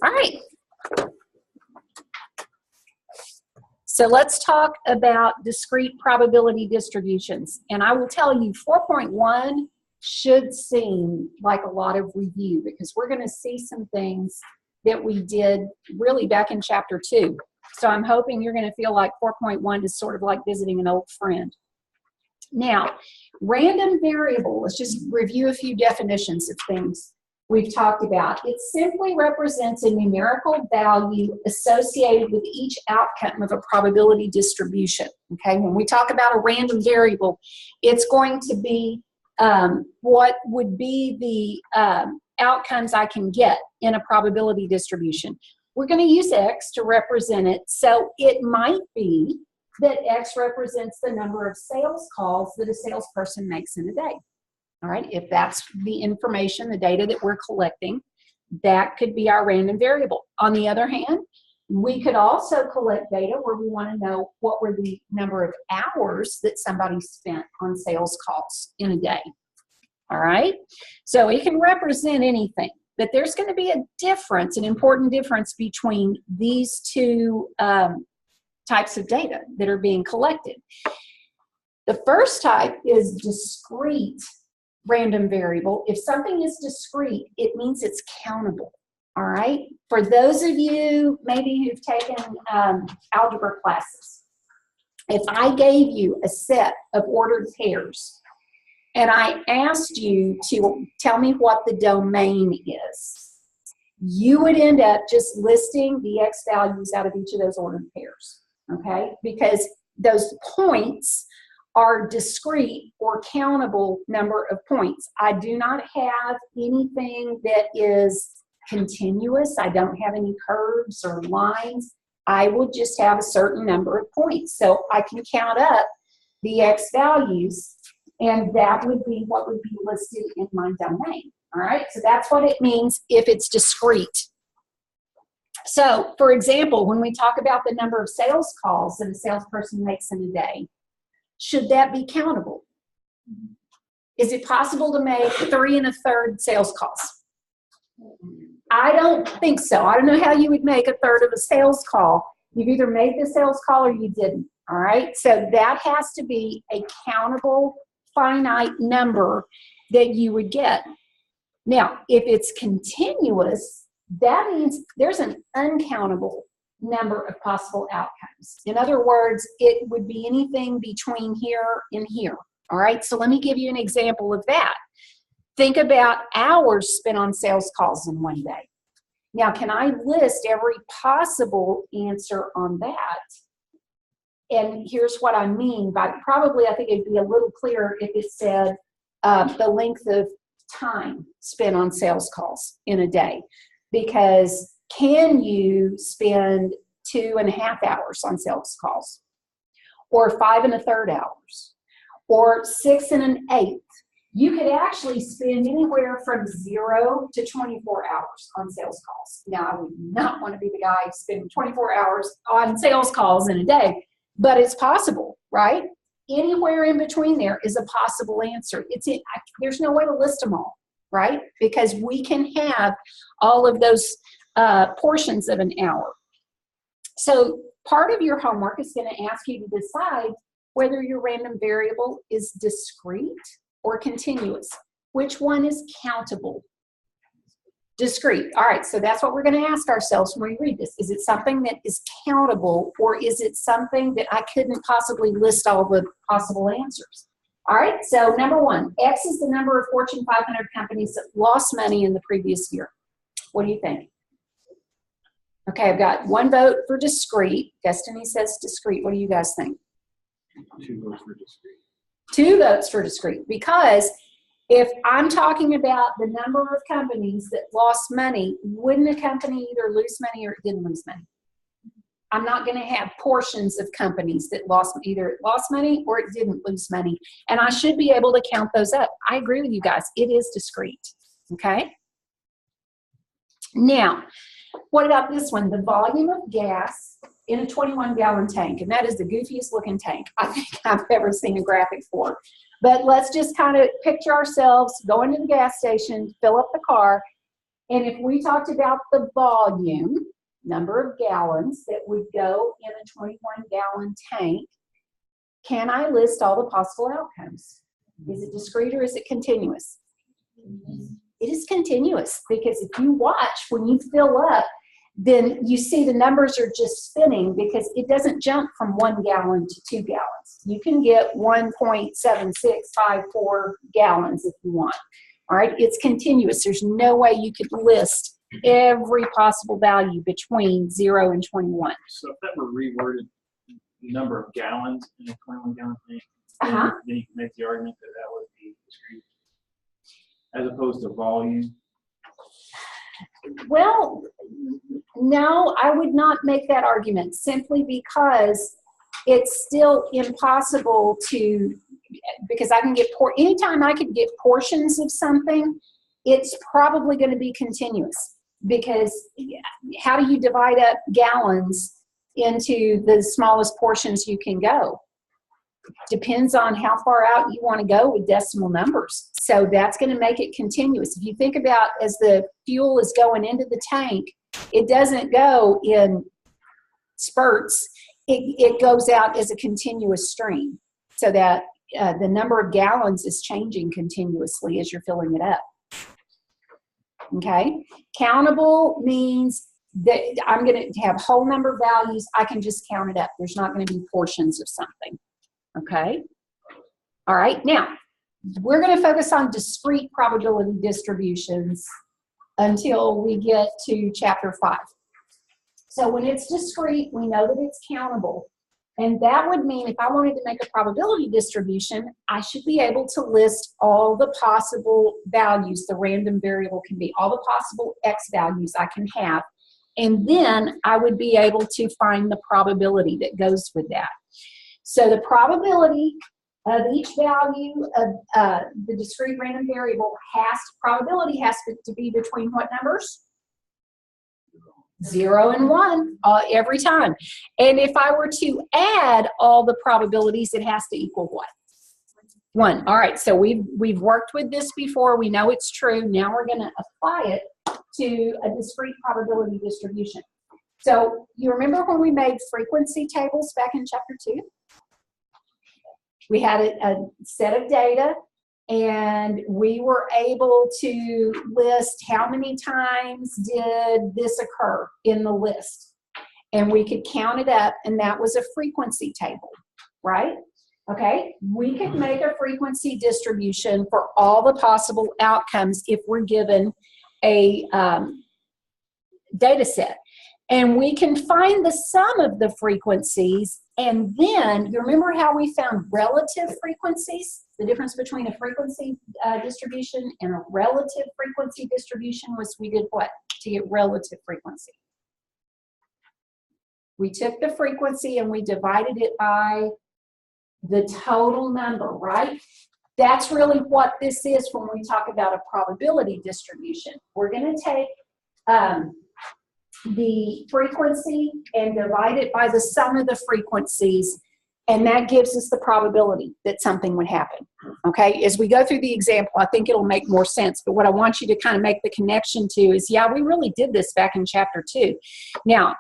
All right. So let's talk about discrete probability distributions. And I will tell you 4.1 should seem like a lot of review because we're going to see some things that we did really back in chapter 2. So I'm hoping you're going to feel like 4.1 is sort of like visiting an old friend. Now, random variable, let's just review a few definitions of things we've talked about. It simply represents a numerical value associated with each outcome of a probability distribution. Okay, when we talk about a random variable, it's going to be what would be the outcomes I can get in a probability distribution. We're going to use X to represent it, so it might be that X represents the number of sales calls that a salesperson makes in a day. All right, if that's the information, the data that we're collecting, that could be our random variable. On the other hand, we could also collect data where we want to know what were the number of hours that somebody spent on sales calls in a day. All right, so it can represent anything, but there's going to be a difference, an important difference between these two types of data that are being collected. The first type is discrete random variable. If something is discrete, it means it's countable. All right, for those of you maybe who've taken algebra classes, if I gave you a set of ordered pairs and I asked you to tell me what the domain is, you would end up just listing the X values out of each of those ordered pairs, okay? Because those points are discrete or countable number of points. I do not have anything that is continuous. I don't have any curves or lines. I will just have a certain number of points. So I can count up the X values, and that would be what would be listed in my domain. All right, so that's what it means if it's discrete. So, for example, when we talk about the number of sales calls that a salesperson makes in a day, should that be countable? Is it possible to make 3 1/3 sales calls? I don't think so. I don't know how you would make 1/3 of a sales call. You've either made the sales call or you didn't. All right, so that has to be a countable, finite number that you would get. Now, if it's continuous, that means there's an uncountable number of possible outcomes. In other words, it would be anything between here and here. All right, so let me give you an example of that. Think about hours spent on sales calls in one day. Now, can I list every possible answer on that? And here's what I mean by probably, I think it'd be a little clearer if it said the length of time spent on sales calls in a day. Because can you spend 2.5 hours on sales calls? Or 5 1/3 hours? Or 6 1/8? You could actually spend anywhere from 0 to 24 hours on sales calls. Now, I would not want to be the guy spending 24 hours on sales calls in a day, but it's possible, right? Anywhere in between there is a possible answer. There's no way to list them all, right? Because we can have all of those portions of an hour. So part of your homework is going to ask you to decide whether your random variable is discrete or continuous. Which one is countable? Discrete. All right, so that's what we're going to ask ourselves when we read this. Is it something that is countable, or is it something that I couldn't possibly list all the possible answers? All right, so number 1, X is the number of Fortune 500 companies that lost money in the previous year. What do you think? Okay, I've got 1 vote for discrete. Destiny says discrete. What do you guys think? 2 votes for discrete. 2 votes for discrete, because if I'm talking about the number of companies that lost money, wouldn't a company either lose money or it didn't lose money? I'm not going to have portions of companies that either it lost money or it didn't lose money. And I should be able to count those up. I agree with you guys. It is discrete. Okay? Now, what about this one? The volume of gas in a 21-gallon tank. And that is the goofiest looking tank I think I've ever seen a graphic for. But let's just kind of picture ourselves going to the gas station, fill up the car, And if we talked about the volume, number of gallons that would go in a 21-gallon tank, can I list all the possible outcomes? Is it discrete or is it continuous? It is continuous, because if you watch, when you fill up, then you see the numbers are just spinning, because it doesn't jump from 1 gallon to 2 gallons. You can get 1.7654 gallons if you want. All right, it's continuous. There's no way you could list every possible value between 0 and 21. So if that were reworded, number of gallons in a 21-gallon tank, then you can make the argument that that would be discrete, as opposed to volume. Well, no, I would not make that argument, simply because it's still impossible to, because I can get, anytime I could get portions of something, it's probably going to be continuous, because how do you divide up gallons into the smallest portions you can go? Depends on how far out you want to go with decimal numbers. So that's going to make it continuous. If you think about, as the fuel is going into the tank, it doesn't go in spurts. It goes out as a continuous stream, so that the number of gallons is changing continuously as you're filling it up. Okay? Countable means that I'm going to have whole number values. I can just count it up. There's not going to be portions of something. Okay? All right. Now, we're going to focus on discrete probability distributions until we get to chapter 5. So when it's discrete, we know that it's countable. And that would mean if I wanted to make a probability distribution, I should be able to list all the possible values the random variable can be, all the possible x values I can have. And then I would be able to find the probability that goes with that. So the probability of each value of the discrete random variable probability has to be between what numbers? 0 and 1 every time. And if I were to add all the probabilities, it has to equal what? 1. All right, so we've worked with this before. We know it's true. Now we're going to apply it to a discrete probability distribution. So you remember when we made frequency tables back in chapter 2? We had a set of data, and we were able to list how many times did this occur in the list. And we could count it up, and that was a frequency table, right? Okay, we could make a frequency distribution for all the possible outcomes if we're given a data set. And we can find the sum of the frequencies, and then, you remember how we found relative frequencies? The difference between a frequency distribution and a relative frequency distribution was we did what to get relative frequency? We took the frequency and we divided it by the total number, right? That's really what this is when we talk about a probability distribution. We're going to take the frequency and divide it by the sum of the frequencies, and that gives us the probability that something would happen. Okay, as we go through the example, I think it'll make more sense, but what I want you to kind of make the connection to is, yeah, we really did this back in chapter 2. Now,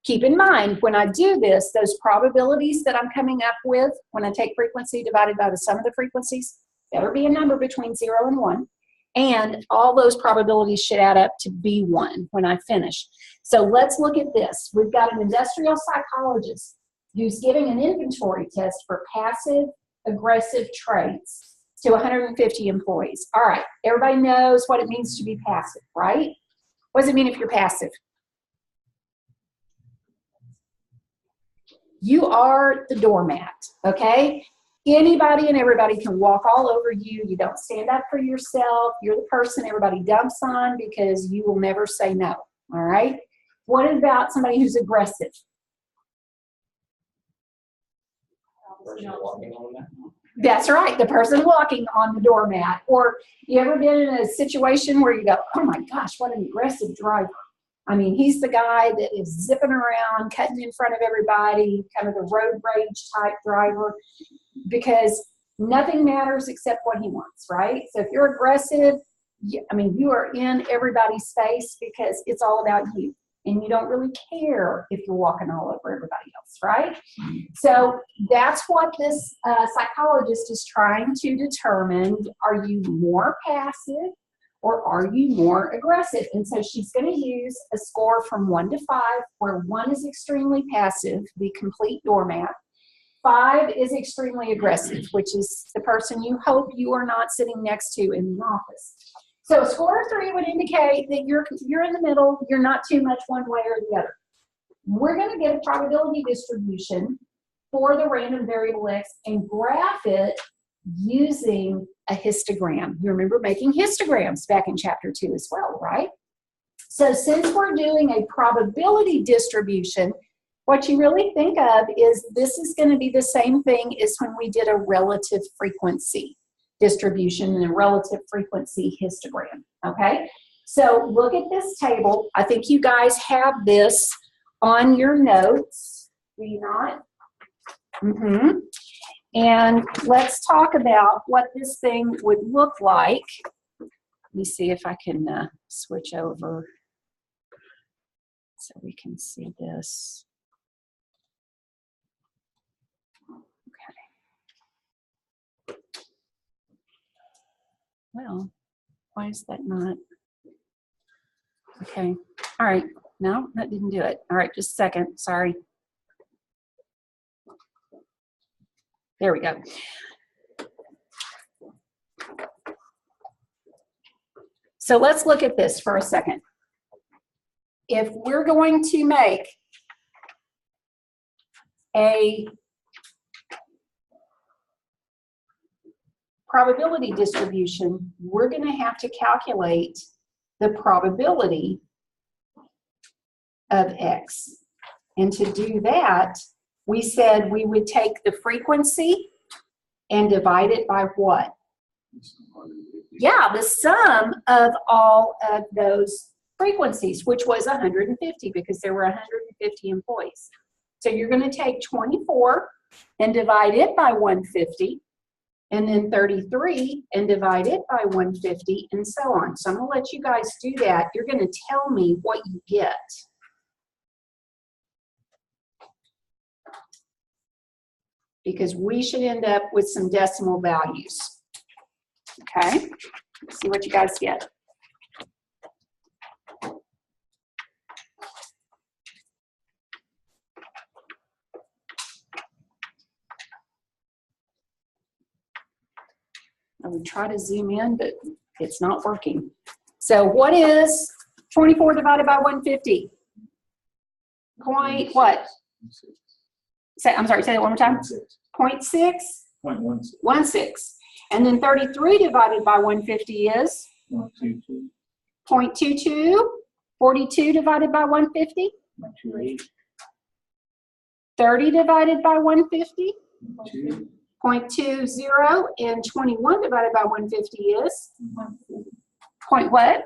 keep in mind, when I do this, those probabilities that I'm coming up with, when I take frequency divided by the sum of the frequencies, better be a number between 0 and 1. And all those probabilities should add up to B1 when I finish. So let's look at this. We've got an industrial psychologist who's giving an inventory test for passive aggressive traits to 150 employees. All right, everybody knows what it means to be passive, right? What does it mean if you're passive? You are the doormat, okay? Anybody and everybody can walk all over you. You don't stand up for yourself. You're the person everybody dumps on because you will never say no, all right? What about somebody who's aggressive? That's right, the person walking on the doormat. Or you ever been in a situation where you go, oh my gosh, what an aggressive driver. I mean, he's the guy that is zipping around, cutting in front of everybody, kind of the road rage type driver, because nothing matters except what he wants, right? So if you're aggressive, I mean, you are in everybody's face because it's all about you. And you don't really care if you're walking all over everybody else, right? So that's what this psychologist is trying to determine. Are you more passive or are you more aggressive? And so she's going to use a score from 1 to 5, where 1 is extremely passive, the complete doormat. 5 is extremely aggressive, which is the person you hope you are not sitting next to in the office. So a score of 3 would indicate that you're in the middle, you're not too much one way or the other. We're going to get a probability distribution for the random variable x and graph it using a histogram. You remember making histograms back in chapter 2 as well, right? So since we're doing a probability distribution, what you really think of is this is going to be the same thing as when we did a relative frequency distribution and a relative frequency histogram, okay? So look at this table. I think you guys have this on your notes. Do you not? And let's talk about what this thing would look like. Let me see if I can switch over so we can see this. Well, why is that not? Okay. All right. No, that didn't do it. All right, just a second. Sorry. There we go. So let's look at this for a second. If we're going to make a probability distribution, we're going to have to calculate the probability of x. And to do that, we said we would take the frequency and divide it by what? Yeah, the sum of all of those frequencies, which was 150 because there were 150 employees. So you're going to take 24 and divide it by 150. And then 33 and divide it by 150 and so on. So I'm going to let you guys do that. You're going to tell me what you get. Because we should end up with some decimal values. Okay, let's see what you guys get. I would try to zoom in, but it's not working. So what is 24 divided by 150? Point what? I'm sorry, say that one more time. 0.6? 0.16. And then 33 divided by 150 is? 0.22. 0.22. 42 divided by 150? 30 divided by 150? 0.20, and 21 divided by 150 is? Point what?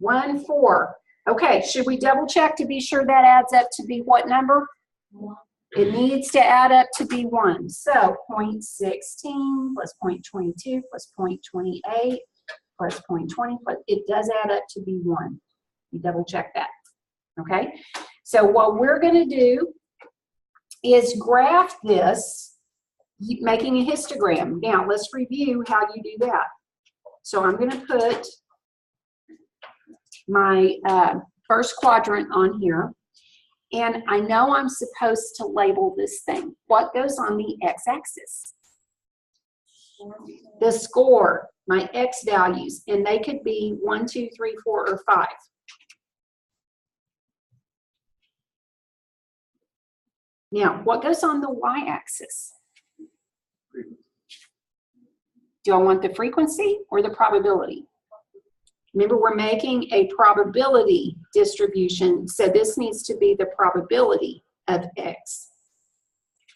1.4. Okay, should we double check to be sure that adds up to be what number? 1. It needs to add up to be 1. So 0.16 plus 0.22 plus 0.28 plus 0.20, but it does add up to be 1. You double check that. Okay, so what we're going to do is graph this making a histogram. Now let's review how you do that. So I'm going to put my first quadrant on here, and I know I'm supposed to label this thing. What goes on the x-axis? The score, my x values, and they could be 1, 2, 3, 4, or 5. Now, what goes on the y-axis? Do I want the frequency or the probability? Remember, we're making a probability distribution, so this needs to be the probability of x.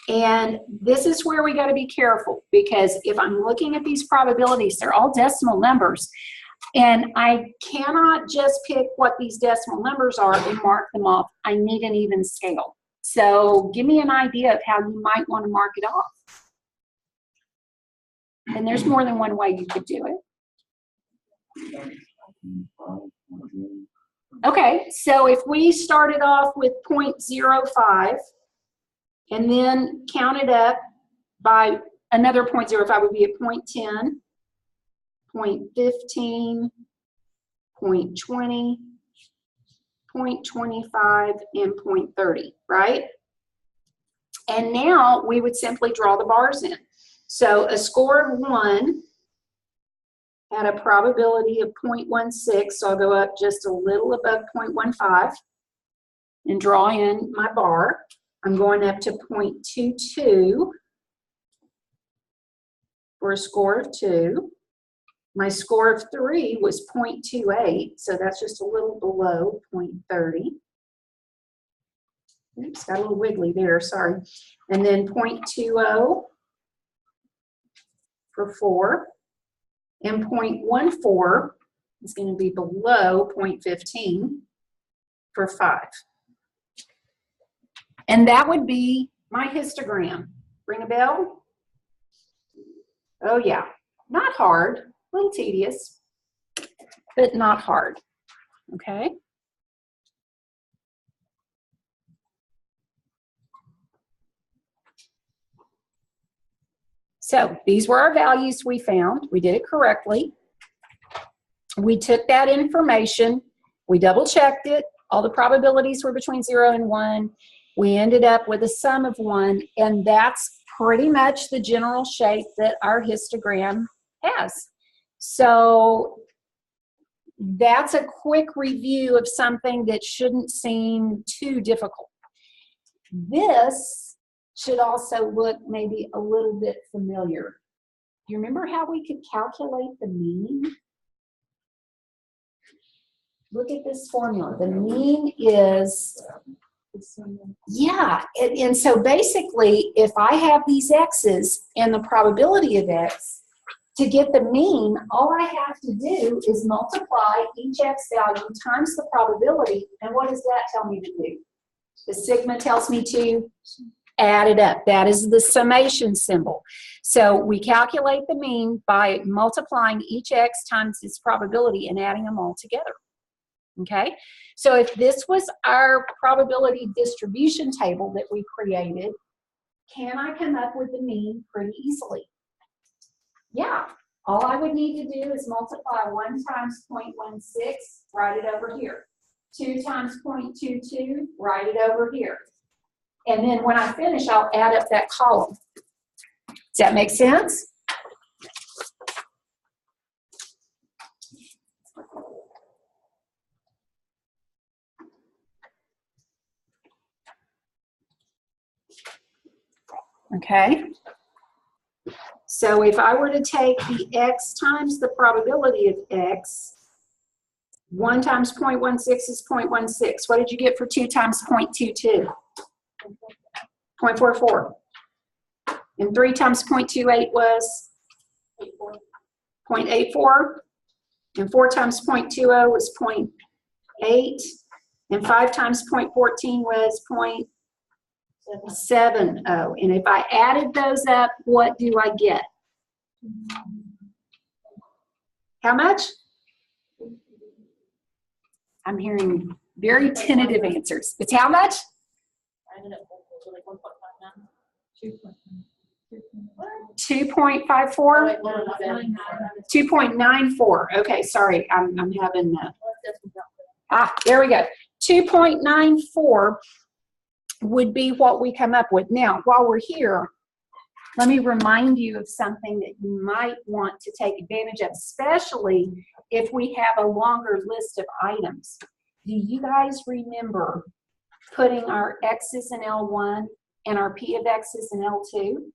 And this is where we got to be careful, because if I'm looking at these probabilities, they're all decimal numbers, and I cannot just pick what these decimal numbers are and mark them off. I need an even scale. So give me an idea of how you might want to mark it off. And there's more than one way you could do it. Okay, so if we started off with 0.05 and then counted up by another 0.05 would be at 0.10, 0.15, 0.20, 0.25, and 0.30, right? And now we would simply draw the bars in. So a score of 1 at a probability of 0.16, so I'll go up just a little above 0.15 and draw in my bar. I'm going up to 0.22 for a score of 2. My score of 3 was 0.28, so that's just a little below 0.30. Oops, got a little wiggly there, sorry. And then 0.20 for 4. And 0.14 is going to be below 0.15 for 5. And that would be my histogram. Ring a bell? Oh yeah, not hard, a little tedious, but not hard, okay? So these were our values we found. We did it correctly. We took that information, we double checked it, all the probabilities were between 0 and 1. We ended up with a sum of 1, and that's pretty much the general shape that our histogram has. So that's a quick review of something that shouldn't seem too difficult. This should also look maybe a little bit familiar. Do you remember how we could calculate the mean? Look at this formula. The mean is, yeah, and so basically, if I have these x's and the probability of x, to get the mean, all I have to do is multiply each x value times the probability, and what does that tell me to do? The sigma tells me to add it up. That is the summation symbol. So we calculate the mean by multiplying each x times its probability and adding them all together. Okay, so if this was our probability distribution table that we created, can I come up with the mean pretty easily? Yeah, all I would need to do is multiply 1 times 0.16, write it over here. 2 times 0.22, write it over here. And then when I finish, I'll add up that column. Does that make sense? Okay. So if I were to take the x times the probability of x, 1 times 0.16 is 0.16. What did you get for 2 times 0.22? 0.44. And 3 times 0.28 was 0.84. And 4 times 0.20 was 0.8. And 5 times 0.14 was 0.70. And if I added those up, what do I get? How much? I'm hearing very tentative answers. It's how much? 2.54? 2.94. Okay, sorry, I'm having that. There we go. 2.94 would be what we come up with. Now, while we're here, let me remind you of something that you might want to take advantage of, especially if we have a longer list of items. Do you guys remember putting our x's in L1 and our p of x's in L2?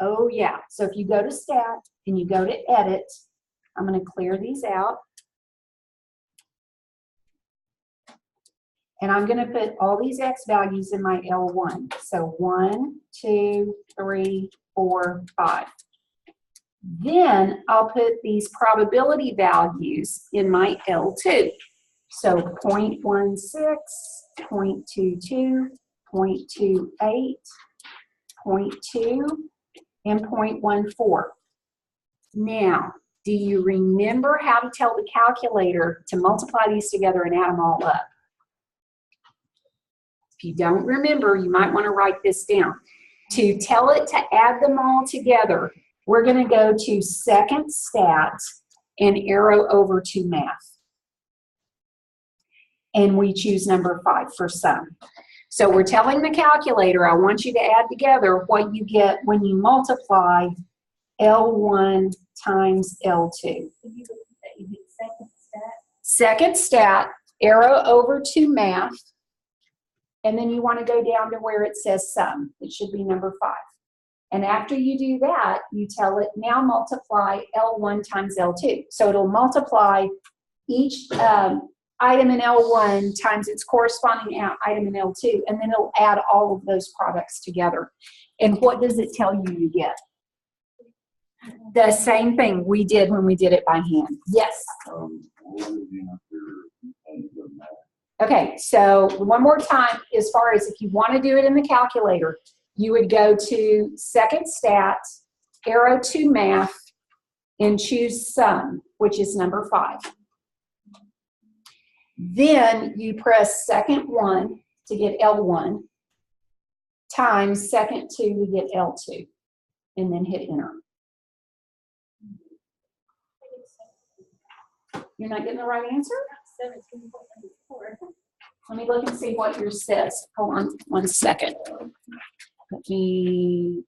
Oh yeah, so if you go to Stat and you go to Edit, I'm going to clear these out. And I'm going to put all these x values in my L1. So 1, 2, 3, 4, 5. Then I'll put these probability values in my L2. So 0.16, 0.22, 0.28, 0.2, and 0.14. Now, Do you remember how to tell the calculator to multiply these together and add them all up? If you don't remember, you might want to write this down. To tell it to add them all together, we're going to go to second stat and arrow over to math. And we choose number 5 for sum. So we're telling the calculator, I want you to add together what you get when you multiply L1 times L2. Second stat, arrow over to math, and then you want to go down to where it says sum. It should be number 5. And after you do that, you tell it, now multiply L1 times L2. So it'll multiply each item in L1 times its corresponding item in L2, and then it'll add all of those products together. And what does it tell you you get? The same thing we did when we did it by hand. Yes? Okay, so one more time, as far as if you want to do it in the calculator, you would go to second stat, arrow to math, and choose sum, which is number 5. Then you press second 1 to get L1 times second 2 to get L2, and then hit enter. You're not getting the right answer? 17.4. Let me look and see what yours says. Hold on 1 second. Let me.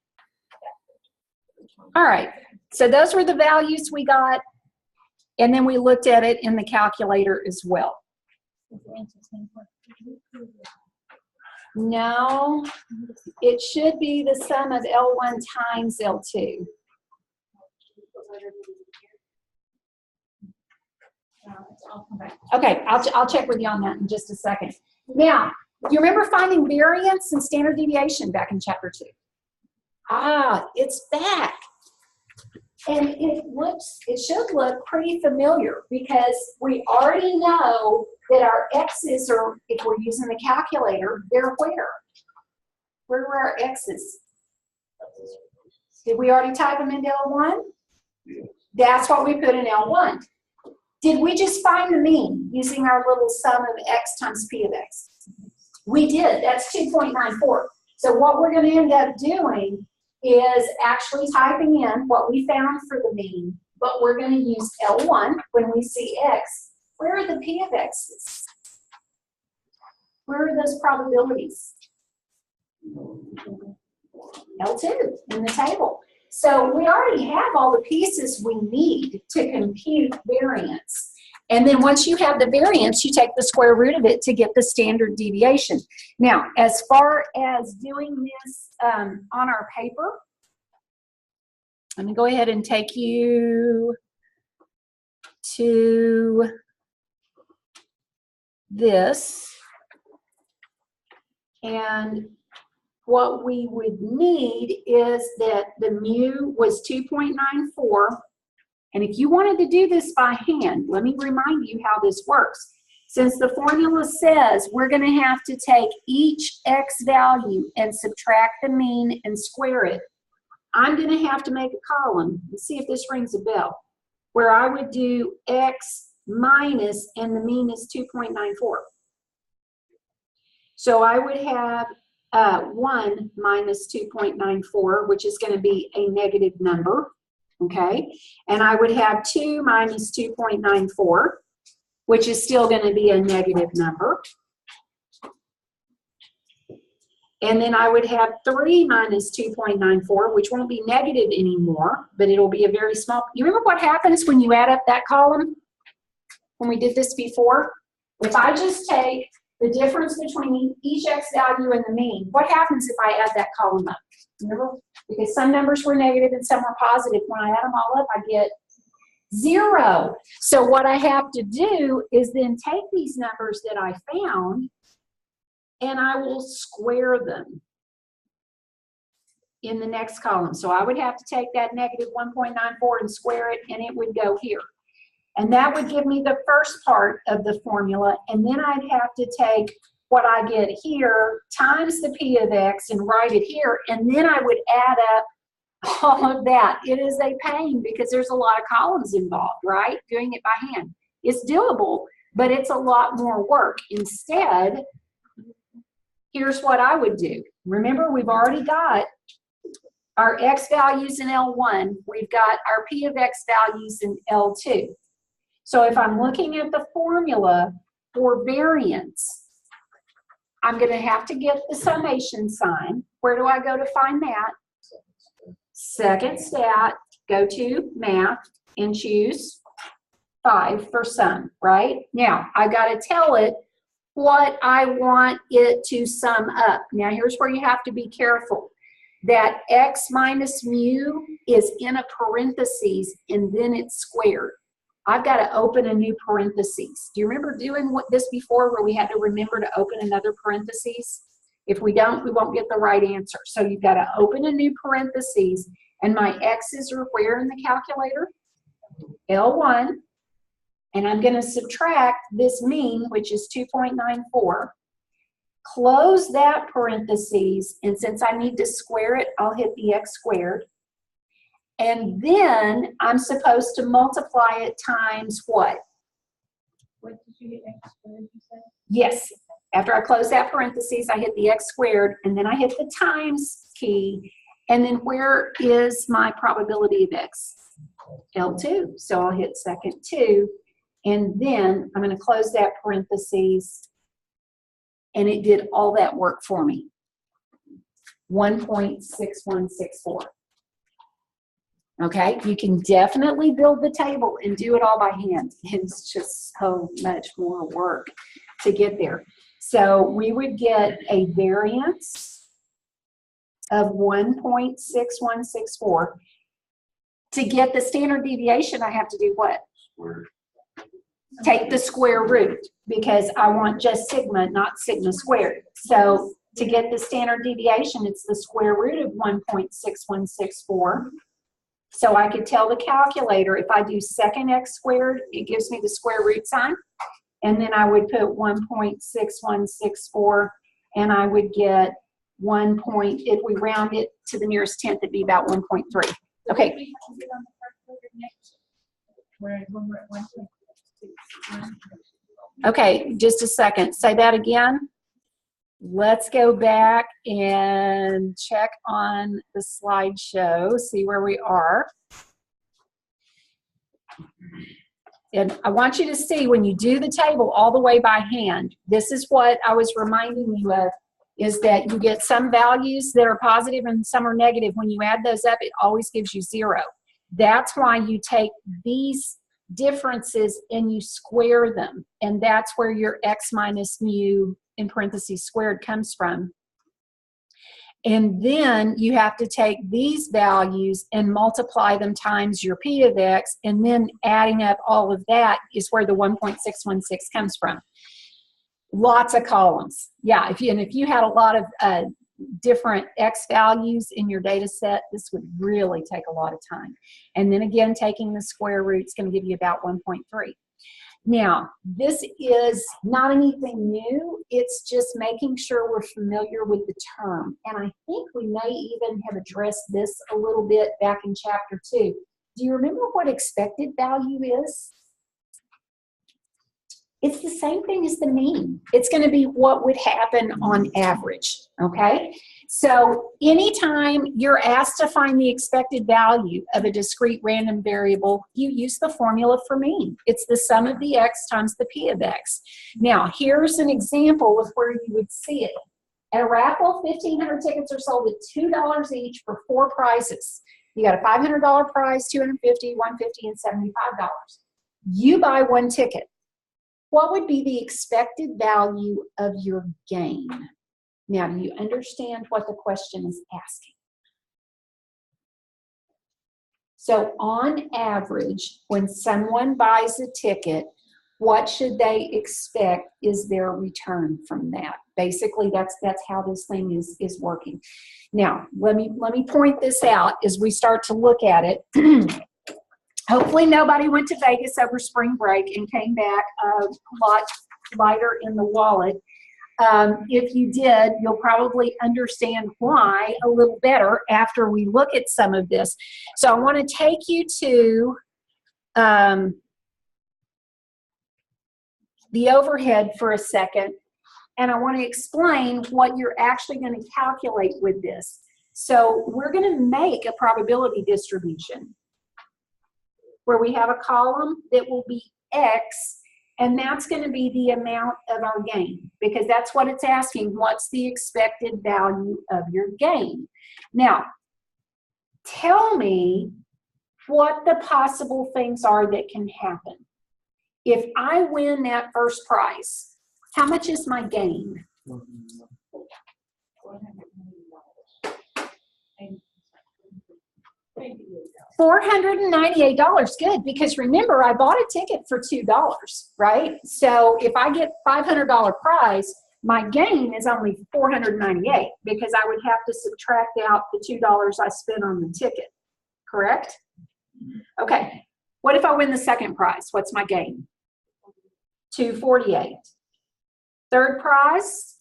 All right. So those were the values we got, and then we looked at it in the calculator as well. No, it should be the sum of L1 times L2. Okay, I'll check with you on that in just a second. Now, do you remember finding variance and standard deviation back in chapter 2? Ah, it's back. And it should look pretty familiar because we already know that our x's are, if we're using the calculator, they're where? Where were our x's? Did we already type them into L1? Yes. That's what we put in L1. Did we just find the mean using our little sum of x times p of x? We did. That's 2.94. So what we're going to end up doing is actually typing in what we found for the mean, but we're going to use L1 when we see x. Where are the p of x's? Where are those probabilities? L2 in the table. So we already have all the pieces we need to compute variance. And then once you have the variance, you take the square root of it to get the standard deviation. Now, as far as doing this on our paper, let me go ahead and take you to this. And what we would need is that the mu was 2.94. And if you wanted to do this by hand, let me remind you how this works. Since the formula says we're going to have to take each x value and subtract the mean and square it, I'm going to have to make a column. Let's see if this rings a bell, where I would do x minus, and the mean is 2.94. So I would have 1 minus 2.94, which is going to be a negative number, okay? And I would have 2 minus 2.94, which is still going to be a negative number. And then I would have 3 minus 2.94, which won't be negative anymore, but it'll be a very small. You remember what happens when you add up that column? When we did this before? If I just take the difference between each x value and the mean, what happens if I add that column up? Remember? Because some numbers were negative and some were positive. When I add them all up, I get 0. So what I have to do is then take these numbers that I found and I will square them in the next column. So I would have to take that negative 1.94 and square it, and it would go here. And that would give me the first part of the formula, and then I'd have to take what I get here times the p of x and write it here, and then I would add up all of that. It is a pain because there's a lot of columns involved, right? Doing it by hand. It's doable, but it's a lot more work. Instead, here's what I would do. Remember, we've already got our x values in L1. We've got our p of x values in L2. So if I'm looking at the formula for variance, I'm going to have to get the summation sign. Where do I go to find that? Second stat, go to math and choose 5 for sum, right? Now, I've got to tell it what I want it to sum up. Now, here's where you have to be careful. That x minus mu is in a parentheses and then it's squared. I've got to open a new parentheses. Do you remember doing this before where we had to remember to open another parentheses? If we don't, we won't get the right answer. So you've got to open a new parentheses, and my x's are where in the calculator? L1. And I'm going to subtract this mean, which is 2.94. Close that parentheses, and since I need to square it, I'll hit the x squared. And then I'm supposed to multiply it times what? What did you hit x squared, you said? Yes. After I close that parentheses, I hit the x squared, and then I hit the times key. And then where is my probability of x? L2. So I'll hit second 2. And then I'm going to close that parentheses. And it did all that work for me. 1.6164. Okay, you can definitely build the table and do it all by hand. It's just so much more work to get there. So we would get a variance of 1.6164. To get the standard deviation, I have to do what? Take the square root, because I want just sigma, not sigma squared. So to get the standard deviation, it's the square root of 1.6164. So I could tell the calculator, if I do second x squared, it gives me the square root sign. And then I would put 1.6164, and I would get if we round it to the nearest tenth, it'd be about 1.3. Okay. Okay, just a second. Say that again. Let's go back and check on the slideshow, see where we are. And I want you to see when you do the table all the way by hand, this is what I was reminding you of, is that you get some values that are positive and some are negative. When you add those up, it always gives you 0. That's why you take these differences and you square them. And that's where your x minus mu in parentheses squared comes from. And then you have to take these values and multiply them times your p of x, and then adding up all of that is where the 1.616 comes from. Lots of columns. Yeah, if you had a lot of different x values in your data set, this would really take a lot of time. And then again, taking the square root is going to give you about 1.3. Now, this is not anything new. It's just making sure we're familiar with the term. And I think we may even have addressed this a little bit back in chapter 2. Do you remember what expected value is? It's the same thing as the mean. It's going to be what would happen on average, okay? So anytime you're asked to find the expected value of a discrete random variable, you use the formula for mean. It's the sum of the x times the p of x. Now, here's an example of where you would see it. At a raffle, 1,500 tickets are sold at $2 each for 4 prizes. You got a $500 prize, $250, $150, and $75. You buy 1 ticket. What would be the expected value of your gain? Now, do you understand what the question is asking? So on average, when someone buys a ticket, what should they expect is their return from that? Basically, that's how this thing is working. Now, let me point this out as we start to look at it. Hopefully nobody went to Vegas over spring break and came back a lot lighter in the wallet. If you did, you'll probably understand why a little better after we look at some of this. So I want to take you to the overhead for a second, and I want to explain what you're actually going to calculate with this. So we're going to make a probability distribution where we have a column that will be X, and that's going to be the amount of our gain, because that's what it's asking. What's the expected value of your gain? Now, tell me what the possible things are that can happen. If I win that first prize, how much is my gain? $498. Good, because remember, I bought a ticket for $2, right? So if I get $500 prize, my gain is only $498 because I would have to subtract out the $2 I spent on the ticket, correct? Okay, what if I win the second prize? What's my gain? $248. Third prize,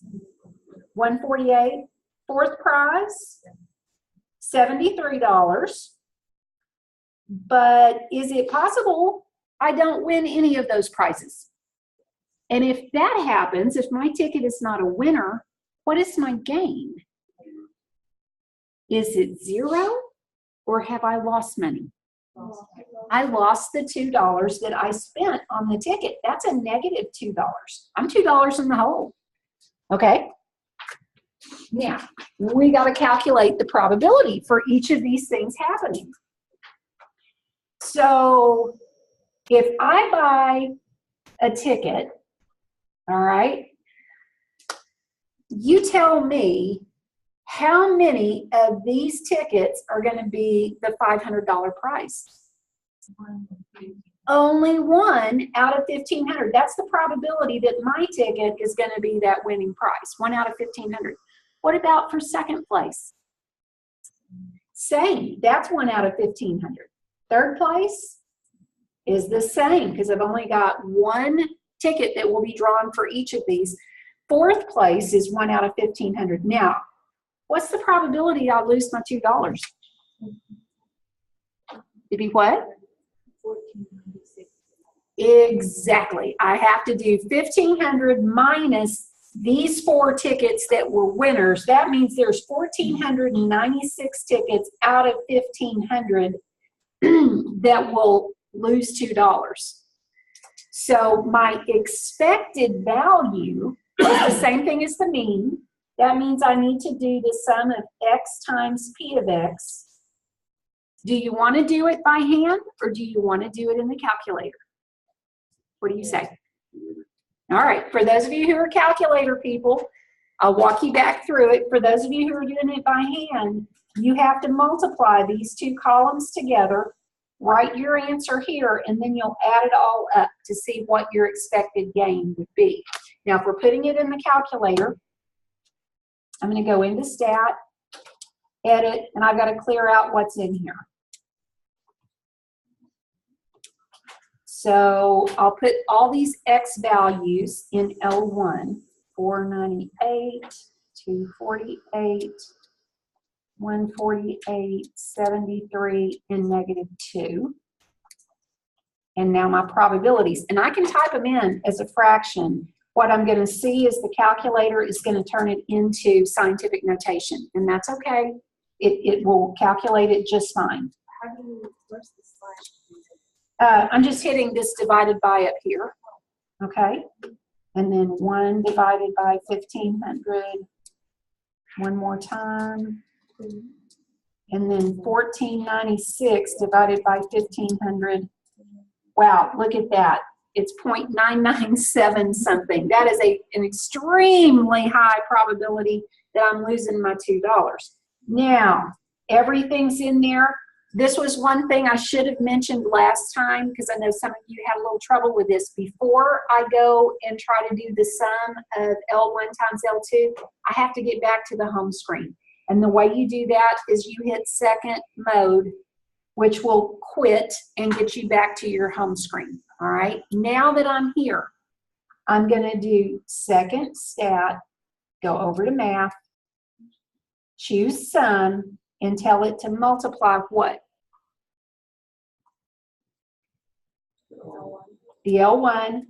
$148. Fourth prize, $73. But is it possible I don't win any of those prizes? And if that happens, if my ticket is not a winner, what is my gain? Is it zero, or have I lost money? I lost the $2 that I spent on the ticket. That's a negative $2. I'm $2 in the hole. Okay? Now, we got to calculate the probability for each of these things happening. So, if I buy a ticket, all right, you tell me how many of these tickets are going to be the $500 prize? Only one out of 1,500. That's the probability that my ticket is going to be that winning prize. 1 out of 1,500. What about for second place? Same. That's 1 out of 1,500. Third place is the same because I've only got one ticket that will be drawn for each of these. Fourth place is 1 out of 1,500. Now, what's the probability I'll lose my $2? It'd be what? Exactly. I have to do 1,500 minus these 4 tickets that were winners. That means there's 1,496 tickets out of 1,500 that will lose $2. So my expected value is the same thing as the mean. That means I need to do the sum of X times P of X. Do you want to do it by hand, or do you want to do it in the calculator? What do you say? All right, for those of you who are calculator people, I'll walk you back through it. For those of you who are doing it by hand, you have to multiply these 2 columns together, write your answer here, and then you'll add it all up to see what your expected gain would be. Now, if we're putting it in the calculator, I'm going to go into Stat, Edit, and I've got to clear out what's in here. So I'll put all these X values in L1, 498, 248, 148, 73, and negative 2. And now my probabilities. And I can type them in as a fraction. What I'm going to see is the calculator is going to turn it into scientific notation. And that's okay. It will calculate it just fine. How do you, where's the slash? I'm just hitting this divided by up here. Okay. And then 1 divided by 1,500. One more time. And then 1,496 divided by 1,500. Wow, look at that. It's 0.997 something. That is an extremely high probability that I'm losing my $2. Now, everything's in there. This was one thing I should have mentioned last time because I know some of you had a little trouble with this. Before I go and try to do the sum of L1 times L2, I have to get back to the home screen. And the way you do that is you hit second mode, which will quit and get you back to your home screen. All right, now that I'm here, I'm going to do second Stat, go over to math, choose sum, and tell it to multiply what? The L1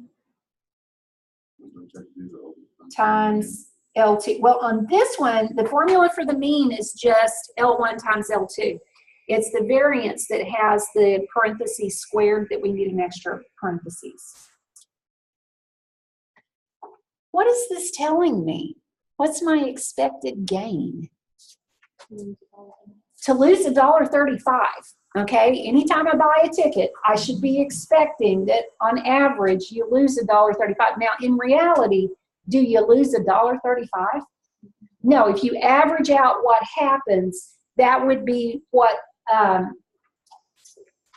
times L2. Well, on this one, the formula for the mean is just L1 times L2. It's the variance that has the parentheses squared that we need an extra parentheses. What is this telling me? What's my expected gain? To lose $1.35. Okay, anytime I buy a ticket, I should be expecting that on average you lose $1.35. Now, in reality, do you lose $1.35? No, if you average out what happens, that would be what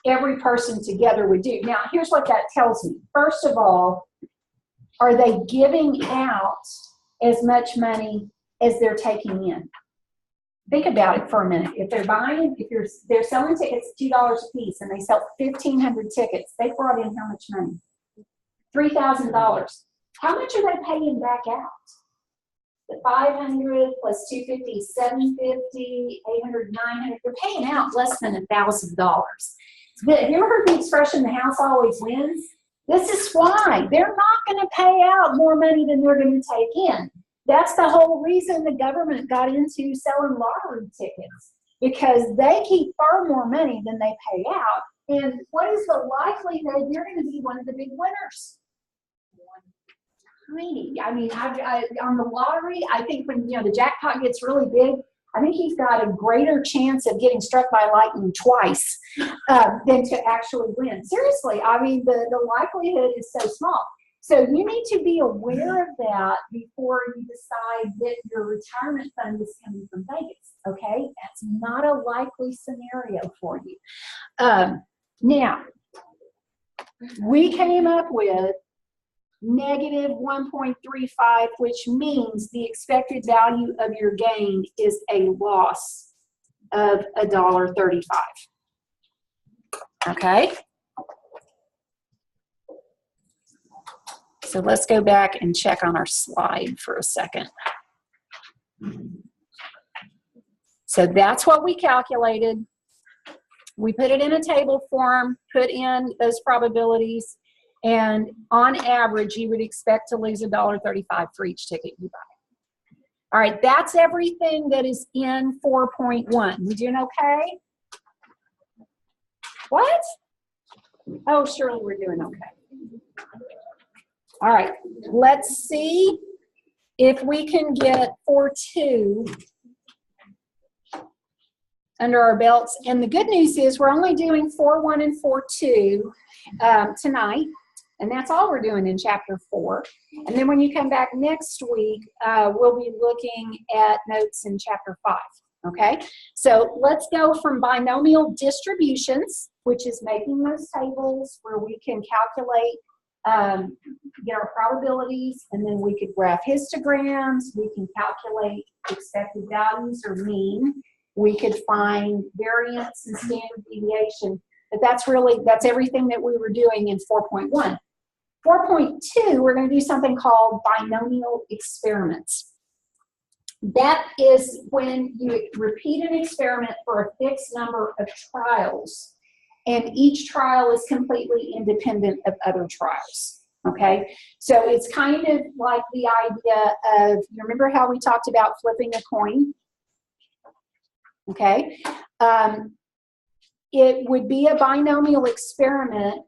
every person together would do. Now, here's what that tells me. First of all, are they giving out as much money as they're taking in? Think about it for a minute. If they're buying, they're selling tickets $2 a piece and they sell 1,500 tickets, they brought in how much money? $3,000. How much are they paying back out? The 500 plus 250, 750, 800, 900. They're paying out less than $1,000. Have you ever heard the expression, the house always wins? This is why. They're not going to pay out more money than they're going to take in. That's the whole reason the government got into selling lottery tickets, because they keep far more money than they pay out. And what is the likelihood you're going to be one of the big winners? Tiny. I mean, on the lottery, I think when the jackpot gets really big, I think he's got a greater chance of getting struck by lightning twice than to actually win. Seriously, I mean, the likelihood is so small. So you need to be aware of that before you decide that your retirement fund is coming from Vegas, okay? That's not a likely scenario for you. Now, we came up with negative 1.35, which means the expected value of your gain is a loss of $1.35, okay? So let's go back and check on our slide for a second. So that's what we calculated. We put it in a table form, put in those probabilities, and on average, you would expect to lose $1.35 for each ticket you buy. All right, that's everything that is in 4.1. We doing okay? What? Oh, surely we're doing okay. All right, let's see if we can get 4.2 under our belts. And the good news is we're only doing 4.1 and 4.2 tonight, and that's all we're doing in Chapter 4. And then when you come back next week, we'll be looking at notes in Chapter 5, okay? So let's go from binomial distributions, which is making those tables where we can calculate get our probabilities, and then we could graph histograms, we can calculate expected values or mean, we could find variance and standard deviation, but that's everything that we were doing in 4.1. 4.2, we're going to do something called binomial experiments. That is when you repeat an experiment for a fixed number of trials, and each trial is completely independent of other trials, okay? So it's kind of like the idea of, you remember how we talked about flipping a coin? Okay? It would be a binomial experiment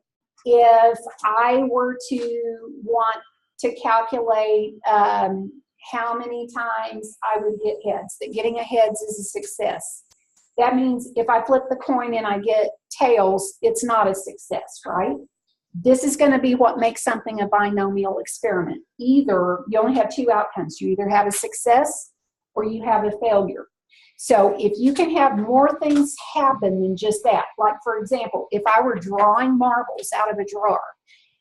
if I were to want to calculate how many times I would get heads, that getting a heads is a success. That means if I flip the coin and I get tails, it's not a success, right? This is going to be what makes something a binomial experiment. Either you only have two outcomes. You either have a success or you have a failure. So if you can have more things happen than just that, like for example, if I were drawing marbles out of a jar,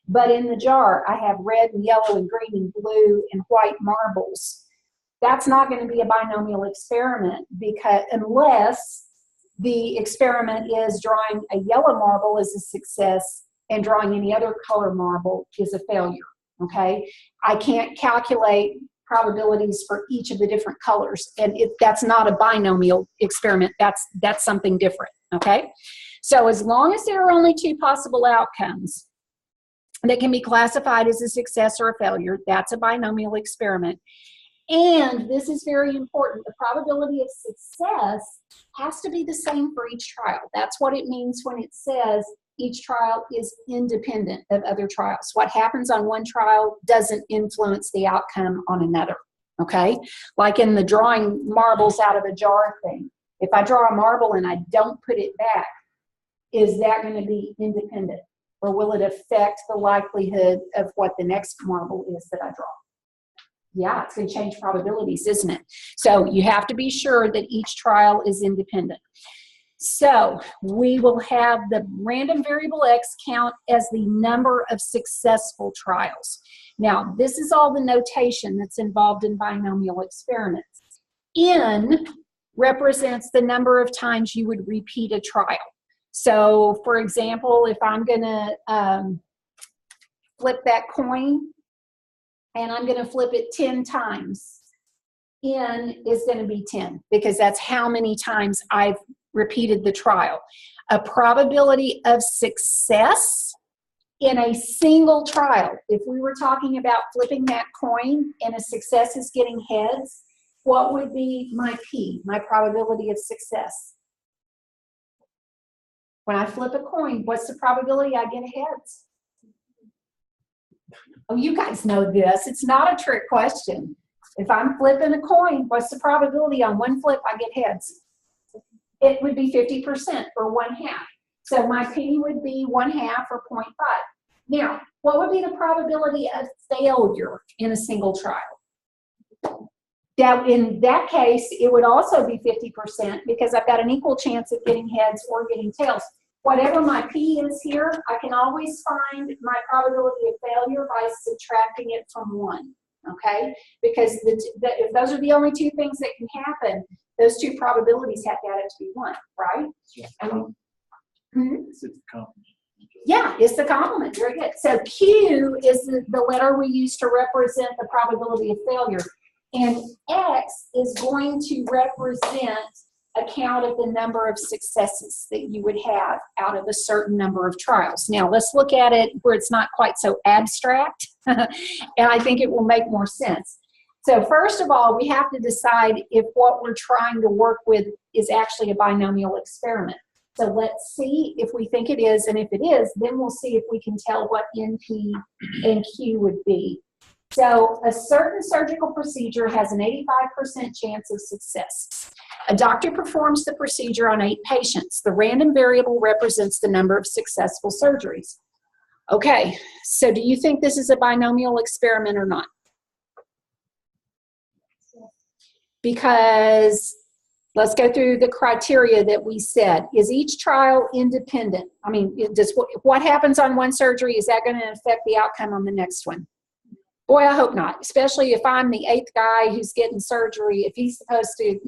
but in the jar I have red and yellow and green and blue and white marbles, that's not going to be a binomial experiment, because unless the experiment is drawing a yellow marble as a success and drawing any other color marble is a failure, okay? I can't calculate probabilities for each of the different colors. And that's not a binomial experiment. That's something different, okay? So as long as there are only two possible outcomes that can be classified as a success or a failure, that's a binomial experiment. And this is very important. The probability of success has to be the same for each trial. That's what it means when it says each trial is independent of other trials. What happens on one trial doesn't influence the outcome on another, okay? Like in the drawing marbles out of a jar thing. If I draw a marble and I don't put it back, is that going to be independent? Or will it affect the likelihood of what the next marble is that I draw? Yeah, it's going to change probabilities, isn't it? So you have to be sure that each trial is independent. So we will have the random variable x count as the number of successful trials. Now, this is all the notation that's involved in binomial experiments. N represents the number of times you would repeat a trial. So, for example, if I'm going to flip that coin, and I'm going to flip it 10 times, N is going to be 10, because that's how many times I've repeated the trial. A probability of success in a single trial, if we were talking about flipping that coin and a success is getting heads, what would be my P, my probability of success? When I flip a coin, what's the probability I get heads? Oh, you guys know this. It's not a trick question. If I'm flipping a coin, what's the probability on one flip I get heads? It would be 50% or 1/2. So my P would be 1/2 or 0.5. Now, what would be the probability of failure in a single trial? That in that case, it would also be 50% because I've got an equal chance of getting heads or getting tails. Whatever my P is here, I can always find my probability of failure by subtracting it from 1, okay? Because if those are the only two things that can happen, those two probabilities have to add up to be 1, right? Yeah. It's the complement. Yeah, it's the complement. Very good. So Q is the letter we use to represent the probability of failure. And X is going to represent a count of the number of successes that you would have out of a certain number of trials. Now, let's look at it where it's not quite so abstract, and I think it will make more sense. So first of all, we have to decide if what we're trying to work with is actually a binomial experiment. So let's see if we think it is, and if it is, then we'll see if we can tell what NP and Q would be. So a certain surgical procedure has an 85% chance of success. A doctor performs the procedure on 8 patients. The random variable represents the number of successful surgeries. Okay, so do you think this is a binomial experiment or not? Because let's go through the criteria that we said. Is each trial independent? I mean, what happens on one surgery, is that going to affect the outcome on the next one? Boy, I hope not, especially if I'm the 8th guy who's getting surgery. If he's supposed to,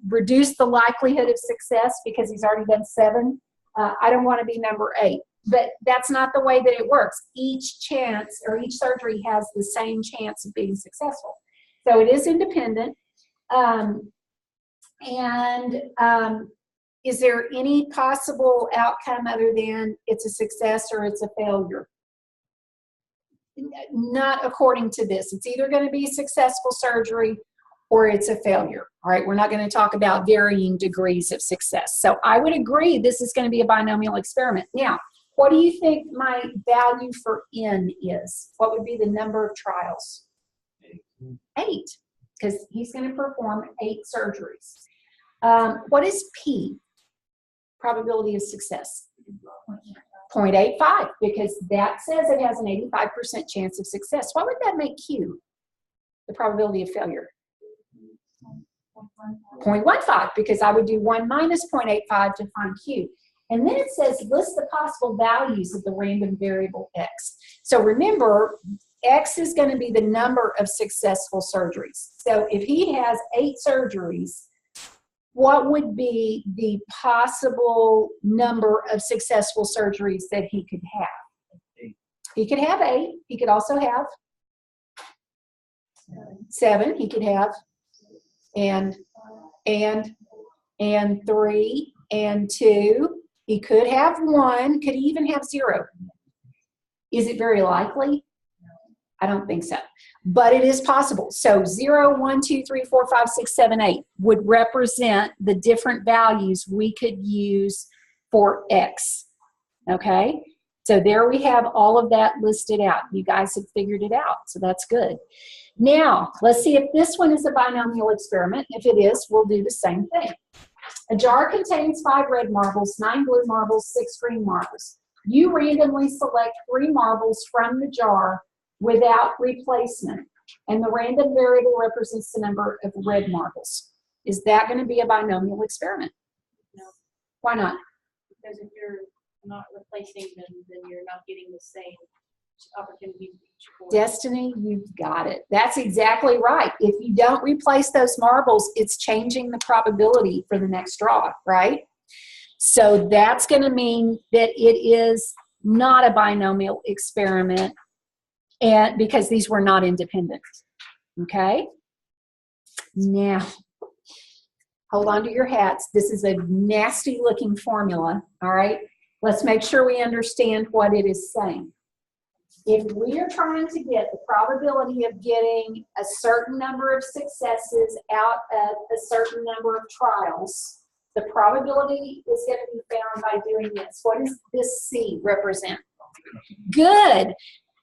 reduce the likelihood of success because he's already done 7, I don't want to be number 8. But that's not the way that it works. Each chance or each surgery has the same chance of being successful. So it is independent. Is there any possible outcome other than it's a success or it's a failure? Not according to this. It's either going to be successful surgery or it's a failure. All right, we're not going to talk about varying degrees of success. So I would agree this is going to be a binomial experiment. Now, what do you think my value for N is? What would be the number of trials? 8, because he's going to perform 8 surgeries. What is P? Probability of success. 0.85, because that says it has an 85% chance of success. What would that make Q? The probability of failure. 0.15, because I would do 1 minus 0.85 to find Q. And then it says list the possible values of the random variable X. So remember, X is going to be the number of successful surgeries. So if he has 8 surgeries, what would be the possible number of successful surgeries that he could have? 8. He could have 8. He could also have 7 he could have, and 3, and 2. He could have 1. Could he even have 0? Is it very likely? I don't think so. But it is possible. So 0, 1, 2, 3, 4, 5, 6, 7, 8 would represent the different values we could use for x. Okay? So there we have all of that listed out. You guys have figured it out, so that's good. Now, let's see if this one is a binomial experiment. If it is, we'll do the same thing. A jar contains 5 red marbles, 9 blue marbles, 6 green marbles. You randomly select 3 marbles from the jar without replacement, and the random variable represents the number of red marbles. Is that going to be a binomial experiment? No. Why not? Because if you're not replacing them, then you're not getting the same opportunity to each. Destiny, you've got it. That's exactly right. If you don't replace those marbles, it's changing the probability for the next draw, right? So that's going to mean that it is not a binomial experiment, and because these were not independent. Okay? Now, hold on to your hats. This is a nasty looking formula, all right? Let's make sure we understand what it is saying. If we are trying to get the probability of getting a certain number of successes out of a certain number of trials, the probability is going to be found by doing this. What does this C represent? Good.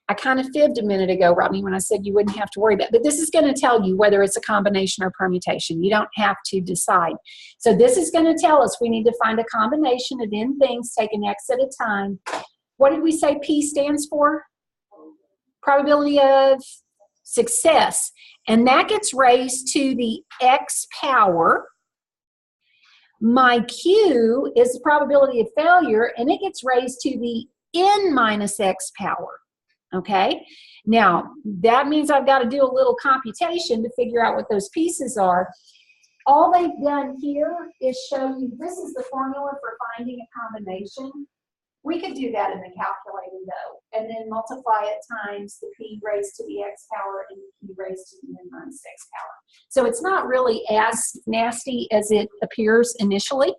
I kind of fibbed a minute ago, Rodney, when I said you wouldn't have to worry about it. But this is going to tell you whether it's a combination or permutation. You don't have to decide. So this is going to tell us we need to find a combination of n things taken x at a time. What did we say P stands for? Probability of success. And that gets raised to the x power. My Q is the probability of failure, and it gets raised to the n minus x power. Okay, now that means I've got to do a little computation to figure out what those pieces are. All they've done here is show you this is the formula for finding a combination. We could do that in the calculator though, and then multiply it times the p raised to the x power and the p raised to the n minus x power. So it's not really as nasty as it appears initially.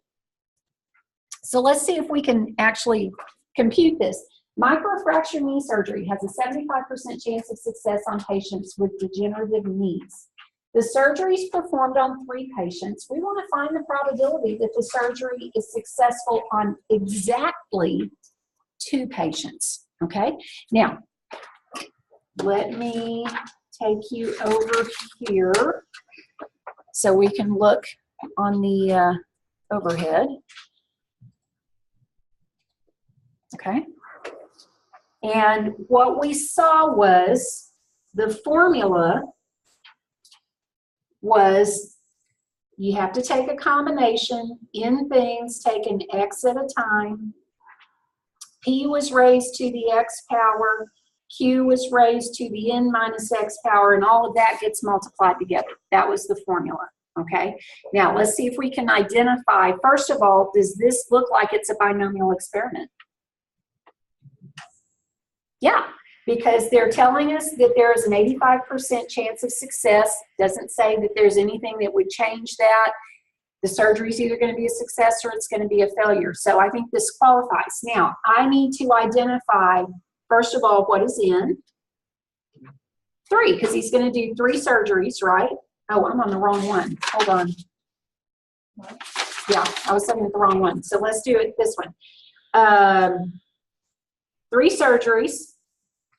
So let's see if we can actually compute this. Microfracture knee surgery has a 75% chance of success on patients with degenerative knees. The surgery is performed on 3 patients. We want to find the probability that the surgery is successful on exactly 2 patients. Okay? Now, let me take you over here so we can look on the overhead. Okay? And what we saw was the formula was you have to take a combination in things taken x at a time. P was raised to the x power. Q was raised to the n minus x power, and all of that gets multiplied together. That was the formula. Okay? Now, let's see if we can identify, first of all, does this look like it's a binomial experiment? Yeah, because they're telling us that there is an 85% chance of success. Doesn't say that there's anything that would change that. The surgery is either going to be a success or it's going to be a failure. So I think this qualifies. Now, I need to identify, first of all, what is in 3, because he's going to do 3 surgeries, right? Oh, I'm on the wrong one. Hold on. Yeah, I was looking at the wrong one. So let's do it this one. 3 surgeries.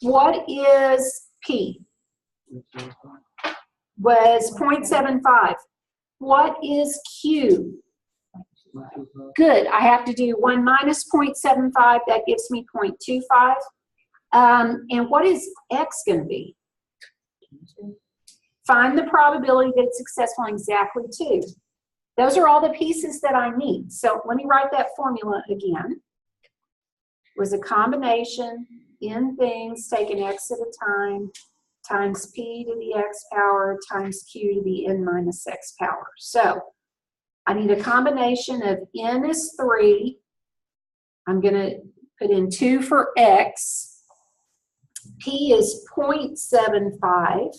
What is P? Was 0.75. What is Q? Good. I have to do 1 minus 0.75. That gives me 0.25. And what is X going to be? Find the probability that it's successful in exactly 2. Those are all the pieces that I need. So let me write that formula again. It was a combination in things taken x at a time times p to the x power times q to the n minus x power. So I need a combination of n is 3. I'm going to put in 2 for x. P is 0.75.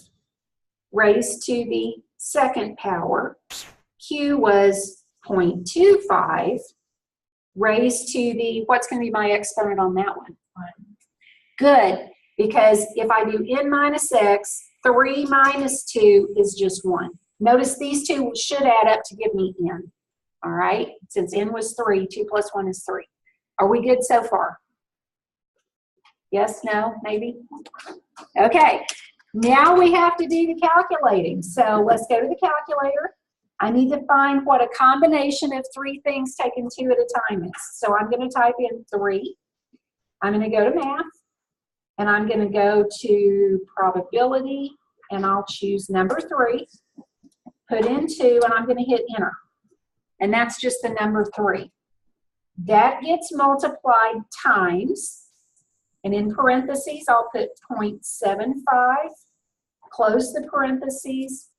raised to the second power. Q was 0.25 raised to the, what's going to be my exponent on that one? Good, because if I do n minus x, 3 minus 2 is just 1. Notice these two should add up to give me n. All right, since n was 3, 2 plus 1 is 3. Are we good so far? Yes, no, maybe? Okay, now we have to do the calculating. So let's go to the calculator. I need to find what a combination of 3 things taken 2 at a time is. So I'm going to type in 3. I'm going to go to math, and I'm going to go to probability, and I'll choose number 3, put in 2, and I'm going to hit enter. And that's just the number 3. That gets multiplied times, and in parentheses, I'll put 0.75, close the parentheses,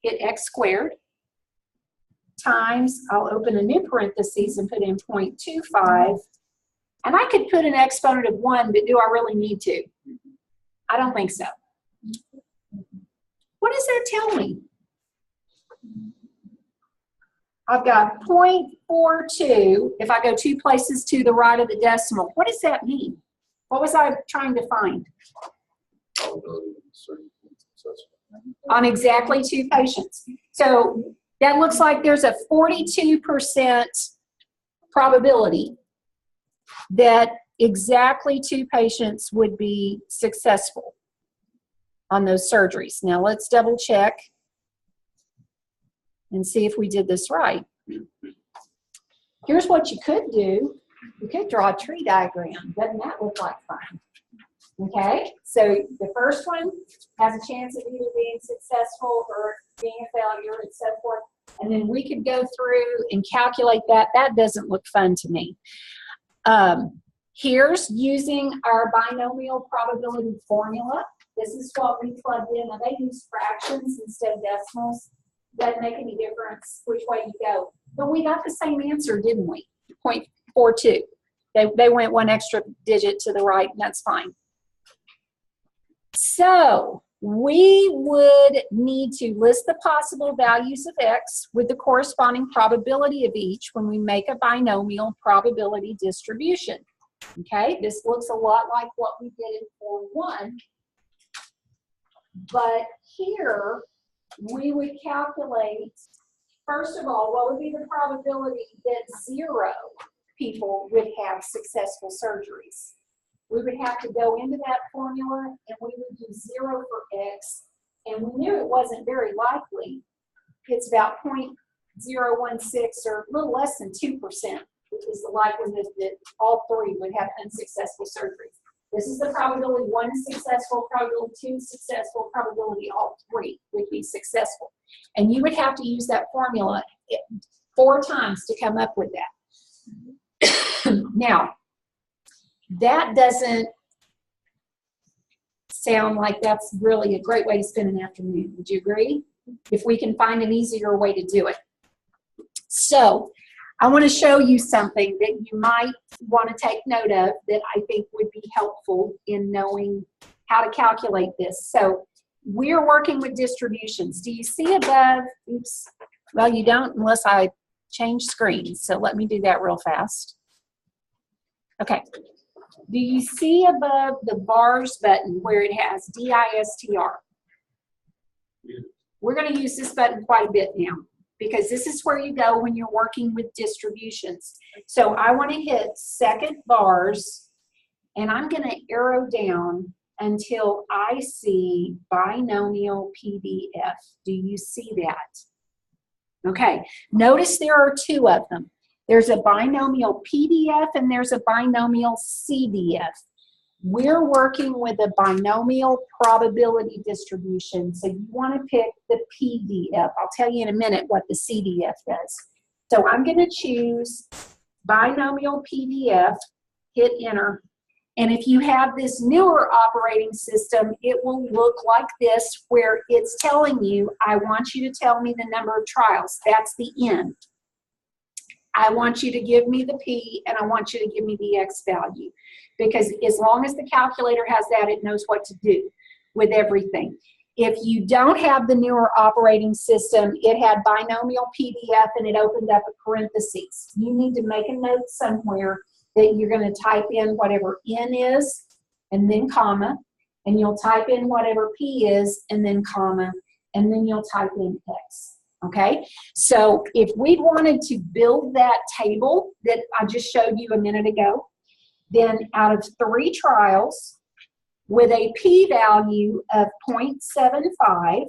hit x squared, times, I'll open a new parentheses and put in 0.25, and I could put an exponent of 1, but do I really need to? I don't think so. What does that tell me? I've got 0.42 if I go 2 places to the right of the decimal. What does that mean? What was I trying to find? On exactly 2 patients. So that looks like there's a 42% probability that exactly 2 patients would be successful on those surgeries. Now let's double check and see if we did this right. Here's what you could do. You could draw a tree diagram. Doesn't that look like fun? Okay, so the first one has a chance of either being successful or being a failure and so forth. And then we could go through and calculate that. That doesn't look fun to me. Here's using our binomial probability formula. This is what we plugged in. Now they use fractions instead of decimals. Doesn't make any difference which way you go. But we got the same answer, didn't we? 0.42. They went 1 extra digit to the right, and that's fine. So we would need to list the possible values of x with the corresponding probability of each when we make a binomial probability distribution. Okay, this looks a lot like what we did in Form 1, but here we would calculate, first of all, what would be the probability that 0 people would have successful surgeries? We would have to go into that formula, and we would do 0 for x, and we knew it wasn't very likely. It's about 0.016 or a little less than 2%, which is the likelihood that all 3 would have unsuccessful surgeries. This is the probability 1 is successful, probability 2 is successful, probability all 3 would be successful. And you would have to use that formula 4 times to come up with that. Now, that doesn't sound like that's really a great way to spend an afternoon. Would you agree? If we can find an easier way to do it. So, I want to show you something that you might want to take note of that I think would be helpful in knowing how to calculate this. So we're working with distributions. Do you see above? Oops. Well, you don't unless I change screens. So let me do that real fast. Okay. Do you see above the bars button where it has DISTR? We're going to use this button quite a bit now, because this is where you go when you're working with distributions. So I want to hit second bars, and I'm going to arrow down until I see binomial PDF. Do you see that? Okay, notice there are 2 of them. There's a binomial PDF and there's a binomial CDF. We're working with a binomial probability distribution, so you want to pick the PDF. I'll tell you in a minute what the CDF does. So I'm going to choose binomial PDF, hit enter, and if you have this newer operating system, it will look like this, where it's telling you, I want you to tell me the number of trials. That's the N. I want you to give me the P, and I want you to give me the X value. Because as long as the calculator has that, it knows what to do with everything. If you don't have the newer operating system, it had binomial PDF and it opened up a parentheses. You need to make a note somewhere that you're going to type in whatever N is and then comma, and you'll type in whatever P is and then comma, and then you'll type in X. Okay, so if we wanted to build that table that I just showed you a minute ago, then out of 3 trials with a p-value of 0.75,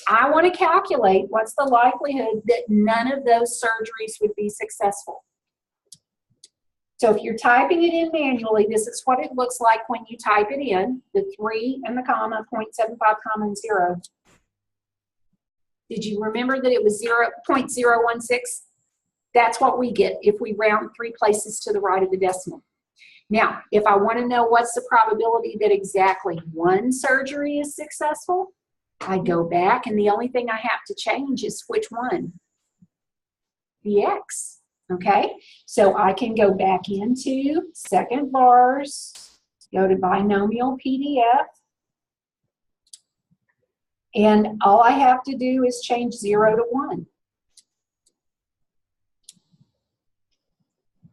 I want to calculate what's the likelihood that none of those surgeries would be successful. So if you're typing it in manually, this is what it looks like when you type it in, the 3 and the comma, 0.75, comma, and 0. Did you remember that it was 0.016? That's what we get if we round 3 places to the right of the decimal. Now, if I want to know what's the probability that exactly 1 surgery is successful, I go back and the only thing I have to change is which one? The X. Okay, so I can go back into second bars, go to binomial PDF, and all I have to do is change 0 to 1.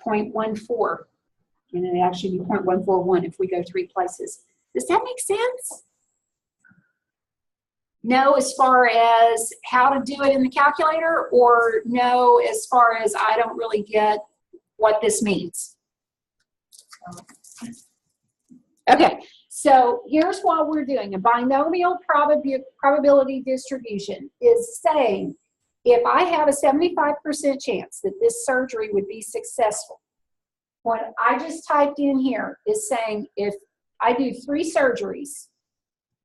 0.14, and it actually be 0.141 if we go 3 places. Does that make sense? No, as far as how to do it in the calculator, or no, as far as I don't really get what this means? Okay, so here's what we're doing. A binomial probability distribution is saying if I have a 75% chance that this surgery would be successful, what I just typed in here is saying if I do 3 surgeries,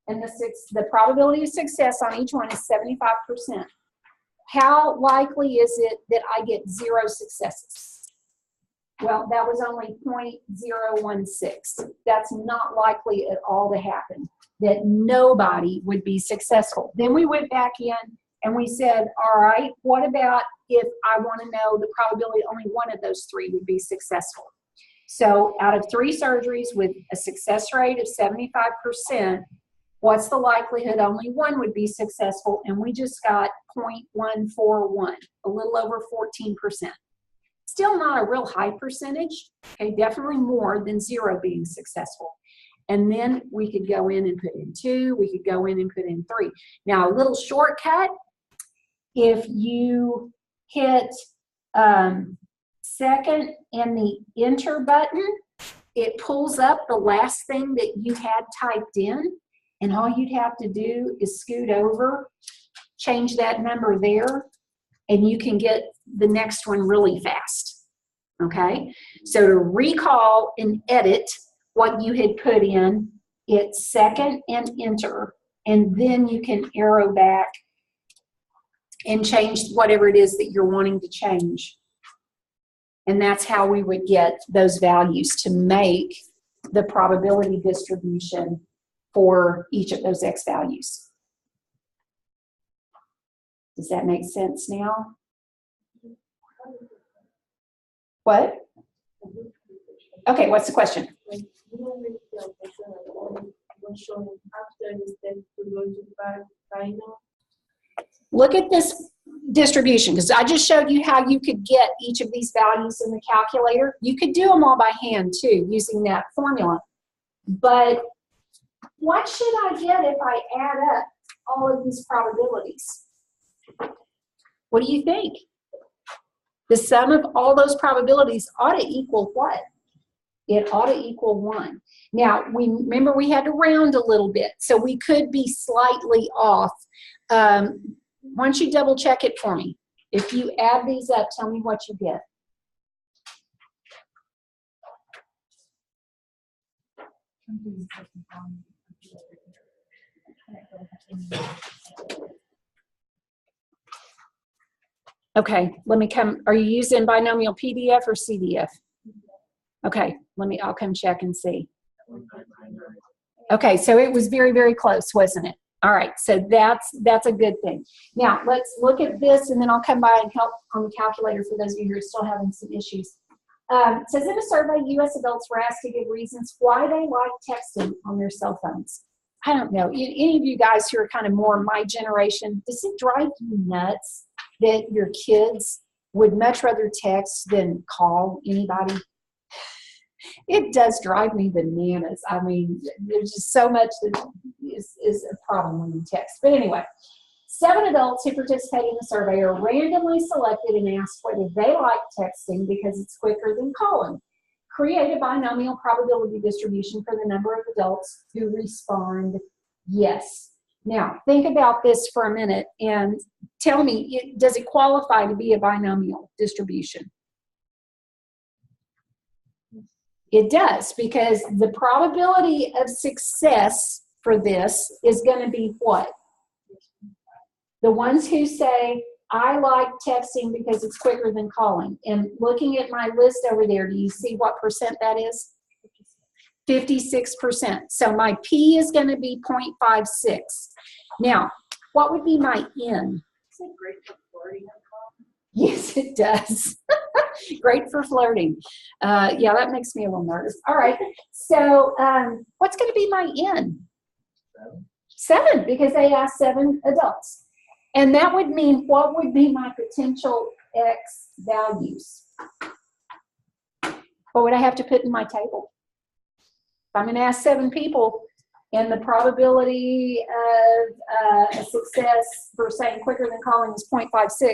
and the probability of success on each one is 75%. How likely is it that I get 0 successes? Well, that was only 0.016. That's not likely at all to happen, that nobody would be successful. Then we went back in and we said, all right, what about if I want to know the probability only one of those 3 would be successful? So out of 3 surgeries with a success rate of 75%, what's the likelihood only 1 would be successful? And we just got 0.141, a little over 14%. Still not a real high percentage, okay, definitely more than 0 being successful. And then we could go in and put in 2, we could go in and put in 3. Now a little shortcut, if you hit second and the enter button, it pulls up the last thing that you had typed in. And all you'd have to do is scoot over, change that number there, and you can get the next one really fast, okay? So to recall and edit what you had put in, it's second and enter, and then you can arrow back and change whatever it is that you're wanting to change. And that's how we would get those values to make the probability distribution for each of those X values. Does that make sense now? What? Okay, what's the question? Look at this distribution, because I just showed you how you could get each of these values in the calculator. You could do them all by hand too, using that formula. But what should I get if I add up all of these probabilities? What do you think? The sum of all those probabilities ought to equal what? It ought to equal 1. Now, remember we had to round a little bit, so we could be slightly off. Why don't you double check it for me? If you add these up, tell me what you get. Okay, let me come. Are you using binomial PDF or CDF? Okay, I'll come check and see. Okay, so it was very, very close, wasn't it? All right, so that's a good thing. Now, let's look at this, and then I'll come by and help on the calculator for those of you who are still having some issues. It says in a survey, U.S. adults were asked to give reasons why they like texting on their cell phones. I don't know, any of you guys who are kind of more my generation, does it drive you nuts that your kids would much rather text than call anybody? It does drive me bananas. I mean, there's just so much that is a problem when you text. But anyway, 7 adults who participate in the survey are randomly selected and asked whether they like texting because it's quicker than calling. Create a binomial probability distribution for the number of adults who respond yes. Now, think about this for a minute and tell me, does it qualify to be a binomial distribution? It does, because the probability of success for this is going to be what? The ones who say, I like texting because it's quicker than calling. And looking at my list over there, do you see what percent that is? 56%. So my P is going to be 0.56. Now, what would be my N? Is it great for flirting? Yes, it does. Great for flirting. Yeah, that makes me a little nervous. All right. So what's going to be my N? 7, because they asked 7 adults. And that would mean, what would be my potential X values? What would I have to put in my table? If I'm going to ask 7 people, and the probability of a success for saying quicker than calling is 0.56,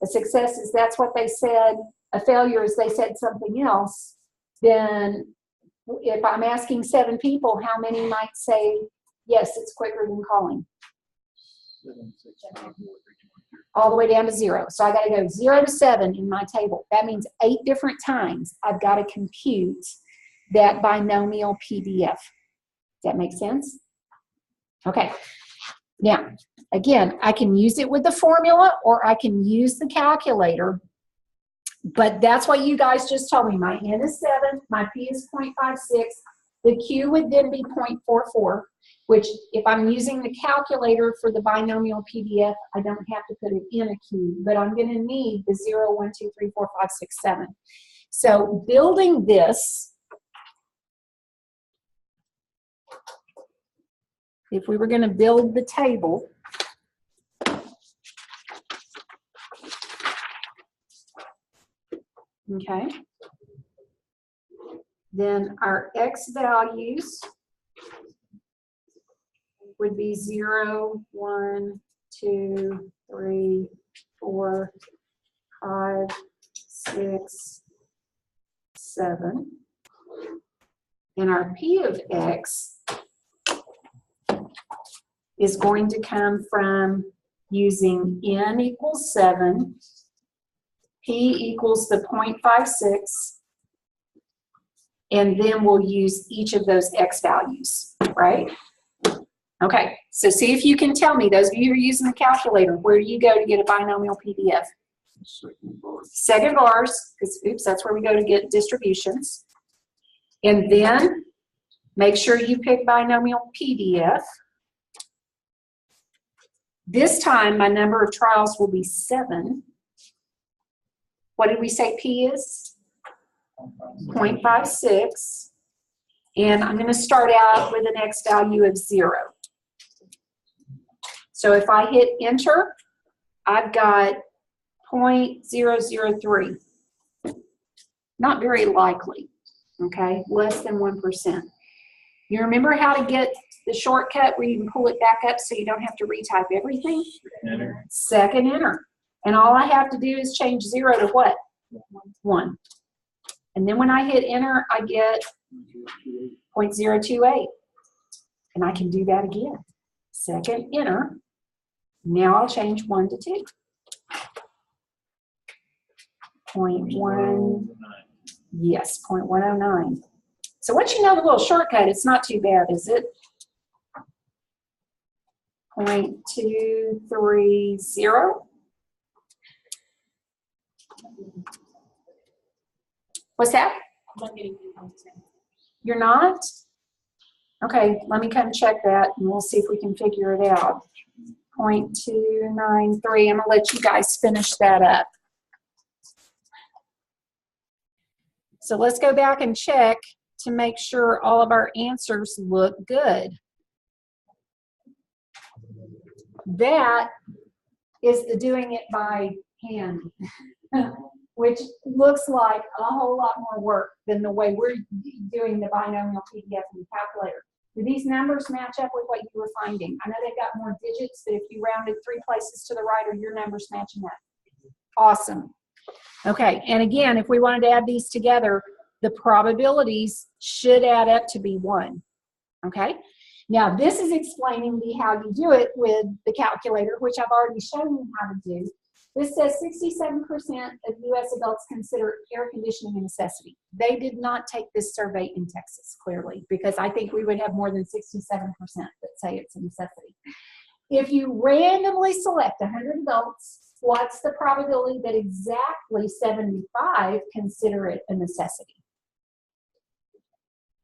a success is that's what they said, a failure is they said something else, then if I'm asking 7 people, how many might say, yes, it's quicker than calling? 7, 6, 5, 4, 3, 2, 1. All the way down to 0. So I got to go 0 to 7 in my table. That means 8 different times I've got to compute that binomial PDF. Does that make sense? Okay. Now, again, I can use it with the formula or I can use the calculator, but that's what you guys just told me. My N is 7, my P is 0.56. The Q would then be 0.44, which if I'm using the calculator for the binomial PDF, I don't have to put it in a Q, but I'm going to need the 0, 1, 2, 3, 4, 5, 6, 7. So building this, if we were going to build the table, okay, then our X values would be 0, 1, 2, 3, 4, 5, 6, 7. And our P of X is going to come from using N equals 7, P equals the 0.56, and then we'll use each of those X values, right? Okay, so see if you can tell me, those of you who are using the calculator, where do you go to get a binomial PDF? Second bars, because oops, that's where we go to get distributions. And then make sure you pick binomial PDF. This time my number of trials will be 7. What did we say P is? 0.56. And I'm going to start out with an X value of 0. So if I hit enter, I've got 0.003. Not very likely, okay? Less than 1%. You remember how to get the shortcut where you can pull it back up so you don't have to retype everything? Enter. Second enter. And all I have to do is change 0 to what? 1. And then when I hit enter, I get 0.028. And I can do that again. Second enter. Now I'll change 1 to 2. 0.1. Yes, 0.109. So once you know the little shortcut, it's not too bad, is it? 0.230. What's that? You're not? Okay, let me come check that and we'll see if we can figure it out. 0.293. I'm going to let you guys finish that up. So let's go back and check to make sure all of our answers look good. That is the doing it by hand, which looks like a whole lot more work than the way we're doing the binomial PDF and calculator. Do these numbers match up with what you were finding? I know they've got more digits, but if you rounded 3 places to the right, are your numbers matching up? Awesome. Okay, and again, if we wanted to add these together, the probabilities should add up to be 1. Okay? Now, this is explaining how you do it with the calculator, which I've already shown you how to do. This says 67% of U.S. adults consider air conditioning a necessity. They did not take this survey in Texas, clearly, because I think we would have more than 67% that say it's a necessity. If you randomly select 100 adults, what's the probability that exactly 75 consider it a necessity?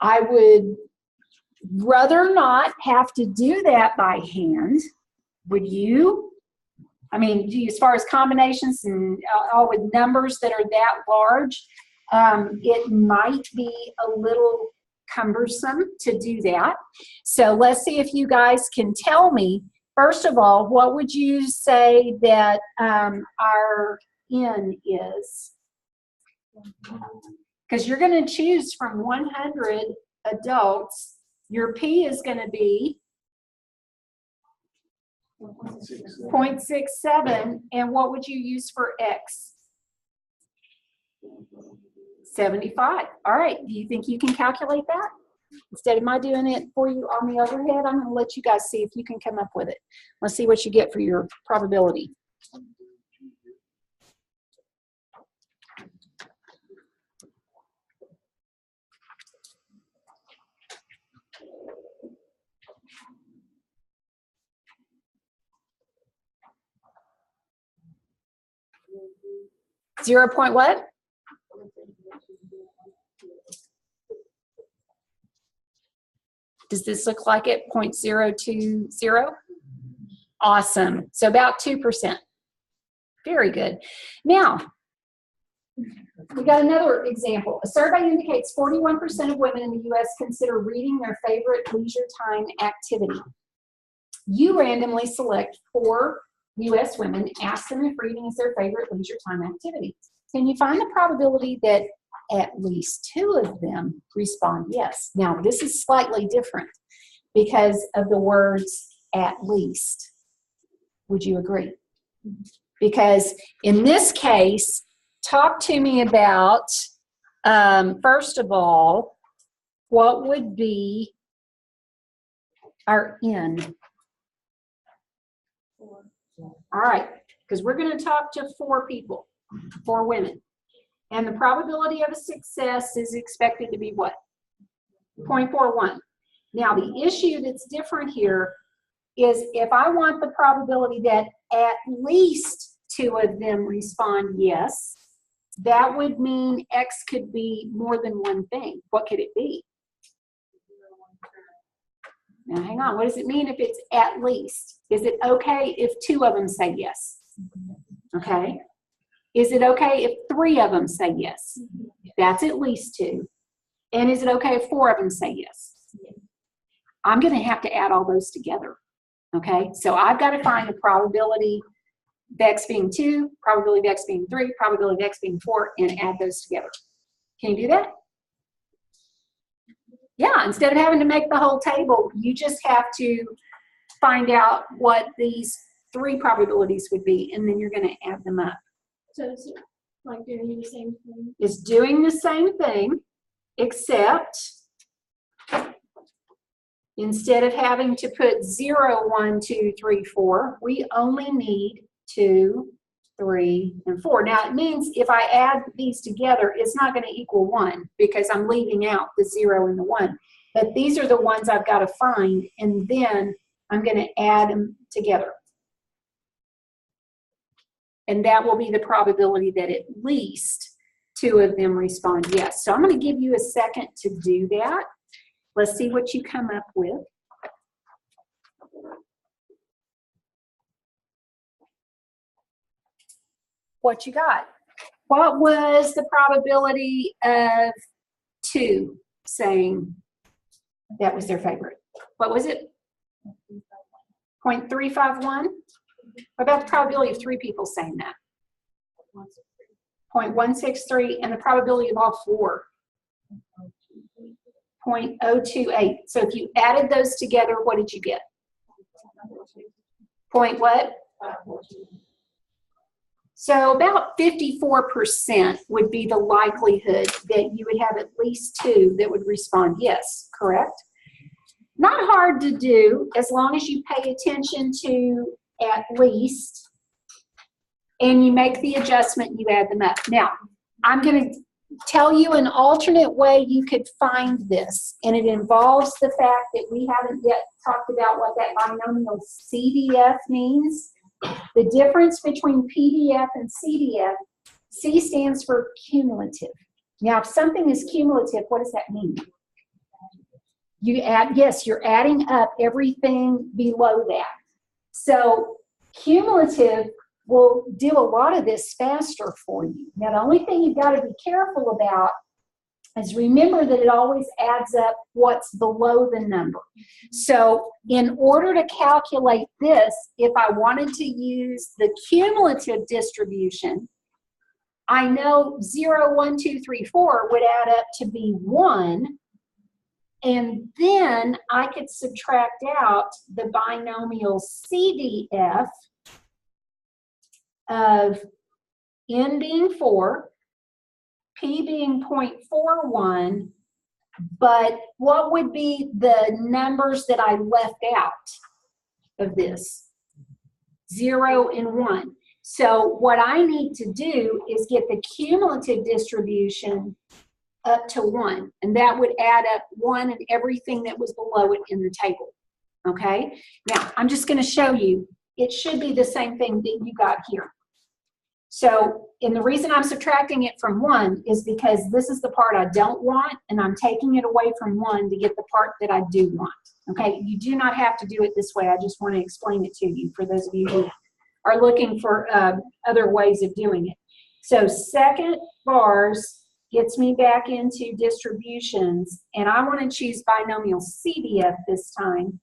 I would rather not have to do that by hand. Would you? I mean, as far as combinations and all with numbers that are that large, it might be a little cumbersome to do that. So let's see if you guys can tell me, first of all, what would you say that our N is? Because you're going to choose from 100 adults. Your P is going to be 0.67, and what would you use for X? 75. All right, do you think you can calculate that? Instead of my doing it for you on the overhead, I'm going to let you guys see if you can come up with it. Let's see what you get for your probability. Zero point what? Does this look like it? 0.020? Awesome. So about 2%. Very good. Now, we got another example. A survey indicates 41% of women in the U.S. consider reading their favorite leisure time activity. You randomly select 4 U.S. women, ask them if reading is their favorite leisure time activity. Can you find the probability that at least 2 of them respond yes? Now, this is slightly different because of the words at least. Would you agree? Because in this case, talk to me about, first of all, what would be our N? All right, because we're going to talk to 4 people, 4 women. And the probability of a success is expected to be what? 0.41. Now, the issue that's different here is if I want the probability that at least 2 of them respond yes, that would mean X could be more than one thing. What could it be? Now, hang on. What does it mean if it's at least? Is it okay if 2 of them say yes? Okay. Is it okay if 3 of them say yes? That's at least 2. And is it okay if 4 of them say yes? I'm going to have to add all those together. Okay. So I've got to find the probability of X being 2, probability of X being 3, probability of X being 4, and add those together. Can you do that? Yeah, instead of having to make the whole table, you just have to find out what these 3 probabilities would be, and then you're going to add them up. So it's like doing the same thing? It's doing the same thing, except instead of having to put 0, 1, 2, 3, 4, we only need 2, 3, and 4. Now, it means if I add these together, it's not going to equal 1 because I'm leaving out the 0 and the 1. But these are the ones I've got to find, and then I'm going to add them together. And that will be the probability that at least 2 of them respond yes. So I'm going to give you a second to do that. Let's see what you come up with. What you got? What was the probability of 2 saying that was their favorite? What was it? 0.351? What about the probability of 3 people saying that? 0.163, and the probability of all 4? 0.028. So if you added those together, what did you get? Point what? So about 54% would be the likelihood that you would have at least 2 that would respond yes, correct? Not hard to do as long as you pay attention to at least and you make the adjustment, you add them up. Now, I'm going to tell you an alternate way you could find this, and it involves the fact that we haven't yet talked about what that binomial CDF means. The difference between PDF and CDF, C stands for cumulative. Now, if something is cumulative, what does that mean? You add, yes, you're adding up everything below that. So cumulative will do a lot of this faster for you. Now, the only thing you've got to be careful about is remember that it always adds up what's below the number. So in order to calculate this, if I wanted to use the cumulative distribution, I know 0, 1, 2, 3, 4 would add up to be 1. And then I could subtract out the binomial CDF of n being 4, p being 0.41, but what would be the numbers that I left out of this? 0 and 1. So what I need to do is get the cumulative distribution up to 1, and that would add up 1 and everything that was below it in the table. Okay? Now, I'm just going to show you. It should be the same thing that you got here. So, and the reason I'm subtracting it from 1 is because this is the part I don't want, and I'm taking it away from 1 to get the part that I do want. Okay? You do not have to do it this way. I just want to explain it to you for those of you who are looking for other ways of doing it. So, second bars gets me back into distributions, and I want to choose binomial CDF this time,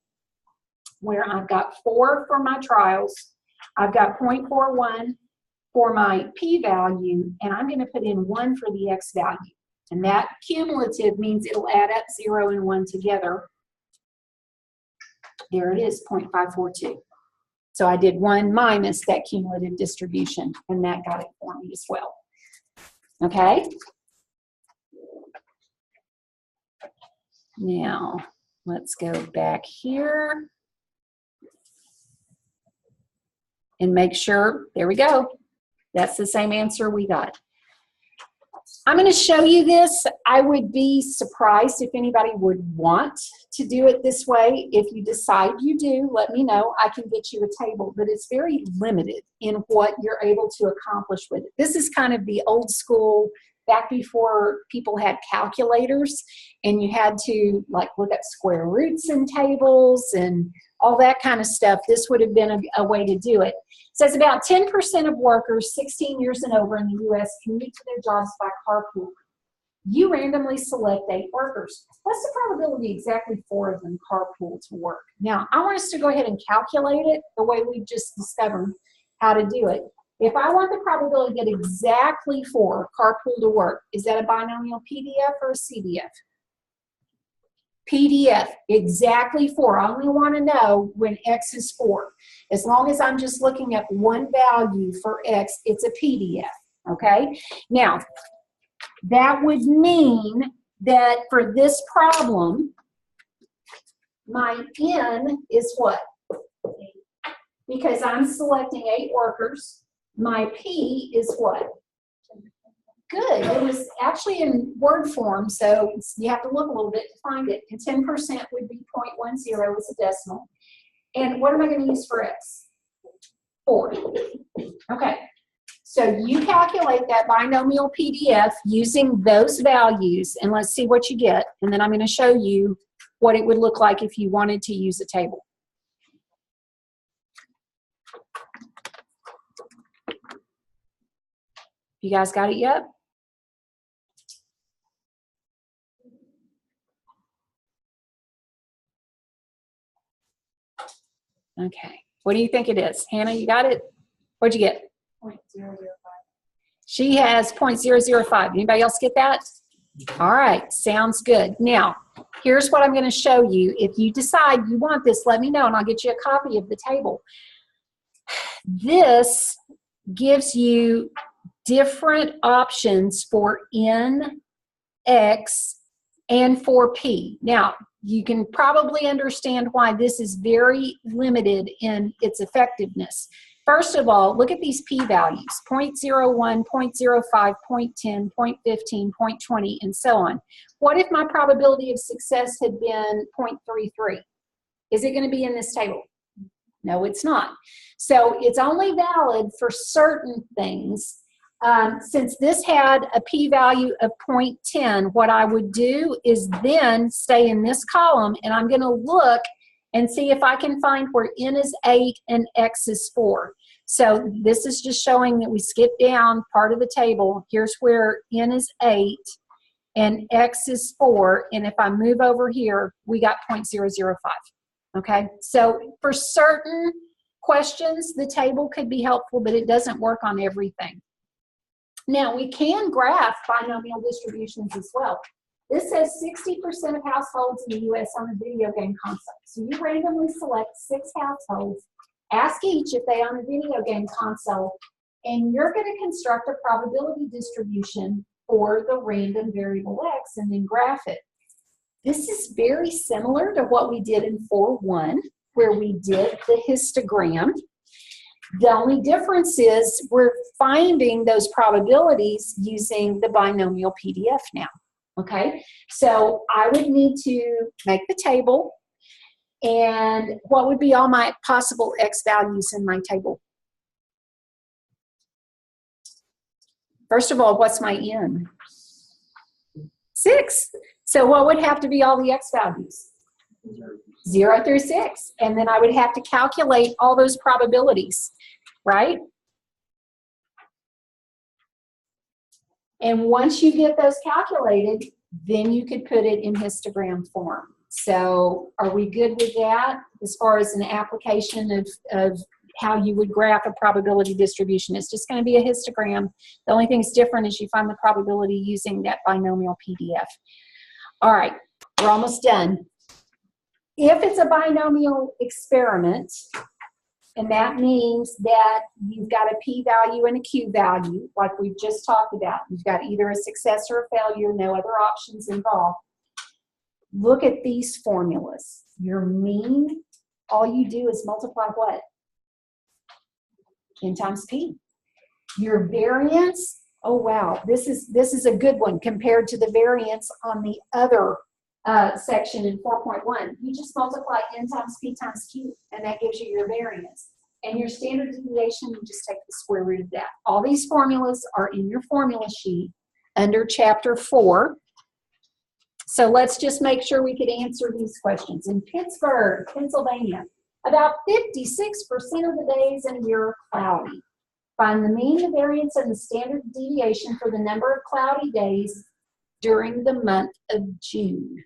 where I've got 4 for my trials, I've got 0.41 for my p-value, and I'm going to put in 1 for the x value. And that cumulative means it'll add up 0 and 1 together. There it is, 0.542. So I did 1 minus that cumulative distribution, and that got it for me as well. Okay? Now, let's go back here and make sure, there we go. That's the same answer we got. I'm going to show you this. I would be surprised if anybody would want to do it this way. If you decide you do, let me know. I can get you a table, but it's very limited in what you're able to accomplish with it. This is kind of the old school, back before people had calculators and you had to like look at square roots in tables and all that kind of stuff. This would have been a way to do it. It says about 10% of workers 16 years and over in the U.S. commute to their jobs by carpool. You randomly select 8 workers. What's the probability exactly 4 of them carpool to work? Now, I want us to go ahead and calculate it the way we've just discovered how to do it. If I want the probability that exactly 4 carpool to work, is that a binomial PDF or a CDF? PDF, exactly 4. I only want to know when x is 4. As long as I'm just looking at one value for x, it's a PDF, okay? Now, that would mean that for this problem, my n is what? Because I'm selecting 8 workers, my p is what? Good. It was actually in word form, so you have to look a little bit to find it. And 10% would be 0.10 as a decimal. And what am I going to use for x? 4. Okay. So you calculate that binomial PDF using those values, and let's see what you get. And then I'm going to show you what it would look like if you wanted to use a table. You guys got it yet? Okay. What do you think it is? Hannah, you got it? What'd you get? 0.005. She has 0.005. Anybody else get that? All right, sounds good. Now, here's what I'm going to show you. If you decide you want this, let me know, and I'll get you a copy of the table. This gives you different options for N, X, and for P. Now, you can probably understand why this is very limited in its effectiveness. First of all, look at these p-values, 0.01, 0.05, 0.10, 0.15, 0.20, and so on. What if my probability of success had been 0.33? Is it going to be in this table? No, it's not. So it's only valid for certain things. Since this had a p-value of 0.10, what I would do is then stay in this column, and I'm going to look and see if I can find where N is 8 and X is 4. So this is just showing that we skipped down part of the table. Here's where N is 8 and X is 4, and if I move over here, we got 0.005. Okay, so for certain questions, the table could be helpful, but it doesn't work on everything. Now, we can graph binomial distributions as well. This says 60% of households in the U.S. own a video game console. So you randomly select 6 households, ask each if they own a video game console, and you're going to construct a probability distribution for the random variable X and then graph it. This is very similar to what we did in 4.1, where we did the histogram. The only difference is we're finding those probabilities using the binomial PDF now, okay? So I would need to make the table, and what would be all my possible X values in my table? First of all, what's my N? 6. So what would have to be all the X values? 0 through 6. And then I would have to calculate all those probabilities, right? And once you get those calculated, then you could put it in histogram form. So are we good with that as far as an application of how you would graph a probability distribution? It's just going to be a histogram. The only thing that's different is you find the probability using that binomial PDF. All right, we're almost done. If it's a binomial experiment, and that means that you've got a p-value and a q-value, like we've just talked about. You've got either a success or a failure, no other options involved. Look at these formulas. Your mean, all you do is multiply what? N times p. Your variance, oh wow, this is a good one compared to the variance on the other section in 4.1. You just multiply N times P times Q, and that gives you your variance. And your standard deviation, you just take the square root of that. All these formulas are in your formula sheet under Chapter 4. So let's just make sure we could answer these questions. In Pittsburgh, Pennsylvania, about 56% of the days in a year are cloudy. Find the mean, the variance, and the standard deviation for the number of cloudy days during the month of June.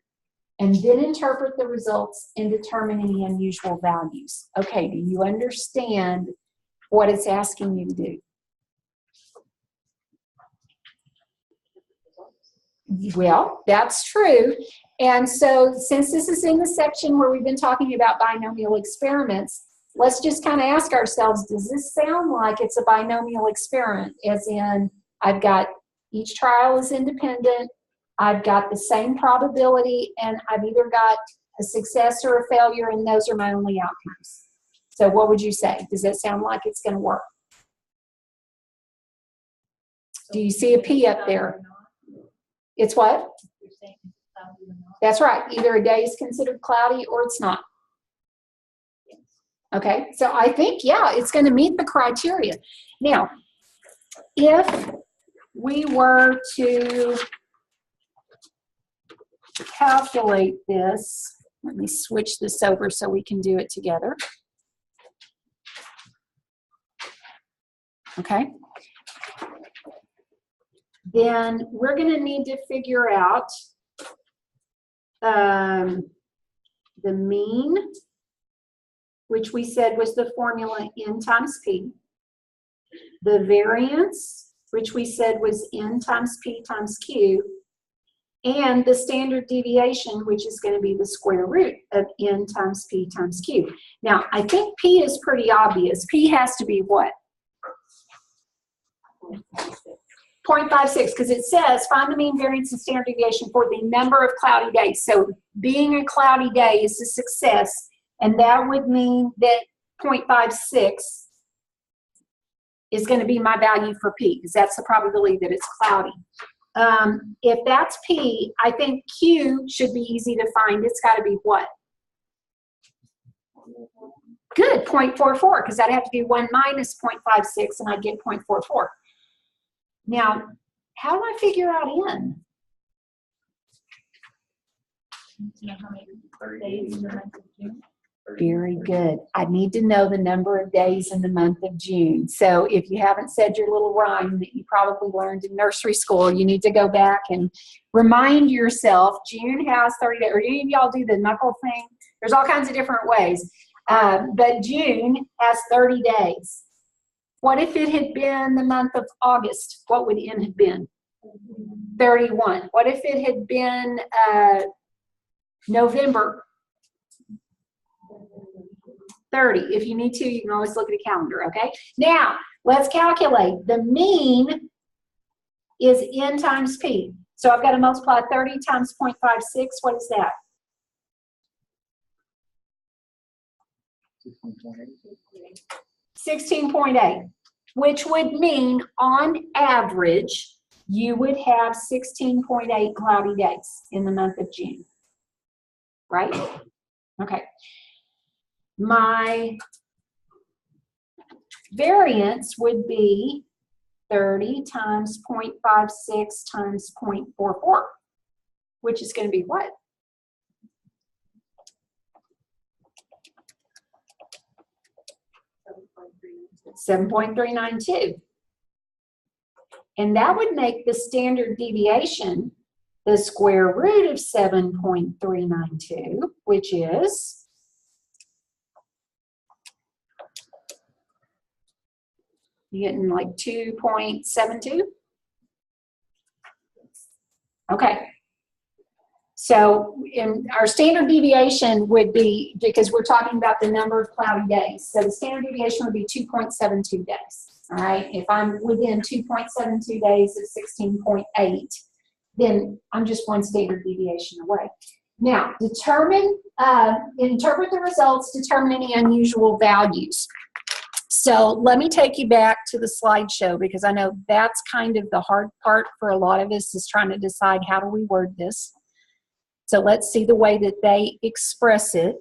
And then interpret the results and determine any unusual values. Okay, do you understand what it's asking you to do? Well, that's true. And so since this is in the section where we've been talking about binomial experiments, let's just kind of ask ourselves, does this sound like it's a binomial experiment? As in, I've got each trial is independent, I've got the same probability, and I've either got a success or a failure, and those are my only outcomes. So what would you say? Does that sound like it's going to work? Do you see a P up there? It's what? That's right. Either a day is considered cloudy or it's not. Okay, so I think, yeah, it's going to meet the criteria. Now, if we were to calculate this, let me switch this over so we can do it together. Okay. Then we're going to need to figure out the mean which we said was the formula N times P. The variance, which we said was N times P times Q. And the standard deviation, which is going to be the square root of N times P times Q. Now, I think P is pretty obvious. P has to be what? 0.56, because it says find the mean variance and standard deviation for the number of cloudy days. So being a cloudy day is a success, and that would mean that 0.56 is going to be my value for P, because that's the probability that it's cloudy. If that's P, I think Q should be easy to find. It's got to be what? Good, 0.44, because I'd have to do 1 minus 0.56, and I'd get 0.44. Now, how do I figure out N? Very good. I need to know the number of days in the month of June. So if you haven't said your little rhyme that you probably learned in nursery school, you need to go back and remind yourself June has 30 days. Or any of y'all do the knuckle thing? There's all kinds of different ways. But June has 30 days. What if it had been the month of August? What would N have been? 31. What if it had been November? 30. If you need to, you can always look at a calendar, okay? Now, let's calculate. The mean is N times P. So I've got to multiply 30 times 0.56. What is that? 16.8, which would mean on average, you would have 16.8 cloudy days in the month of June, right? Okay. My variance would be 30 times 0.56 times 0.44, which is going to be what? 7.392. And that would make the standard deviation the square root of 7.392, which is you're getting like 2.72. Okay. So in our standard deviation would be, because we're talking about the number of cloudy days, so the standard deviation would be 2.72 days. All right. If I'm within 2.72 days of 16.8, then I'm just one standard deviation away. Now, interpret the results, determine any unusual values. So let me take you back to the slideshow, because I know that's kind of the hard part for a lot of us, is trying to decide how do we word this. So let's see the way that they express it.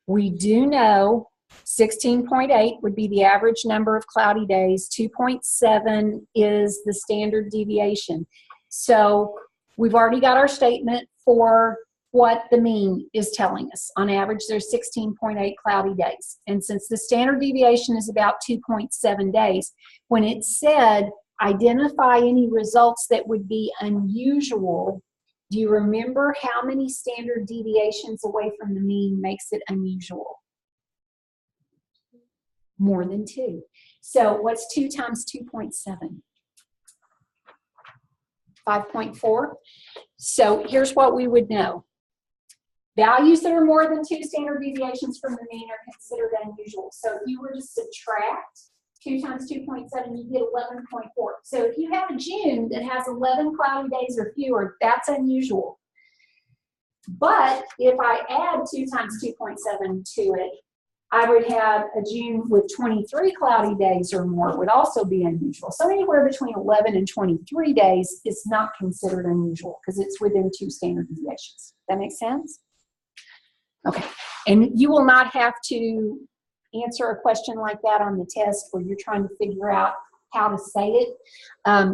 We do know 16.8 would be the average number of cloudy days. 2.7 is the standard deviation. So we've already got our statement for what the mean is telling us. On average, there's 16.8 cloudy days. And since the standard deviation is about 2.7 days, when it said identify any results that would be unusual, do you remember how many standard deviations away from the mean makes it unusual? More than 2. So what's 2 times 2.7? 5.4. So here's what we would know. Values that are more than 2 standard deviations from the mean are considered unusual. So if you were to subtract 2 times 2.7, you get 11.4. So if you have a June that has 11 cloudy days or fewer, that's unusual. But if I add 2 times 2.7 to it, I would have a June with 23 cloudy days or more would also be unusual. So anywhere between 11 and 23 days is not considered unusual because it's within 2 standard deviations. That makes sense? Okay. And you will not have to answer a question like that on the test where you're trying to figure out how to say it.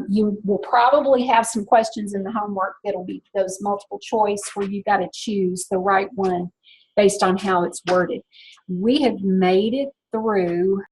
You will probably have some questions in the homework that'll be those multiple choice where you've got to choose the right one based on how it's worded. We have made it through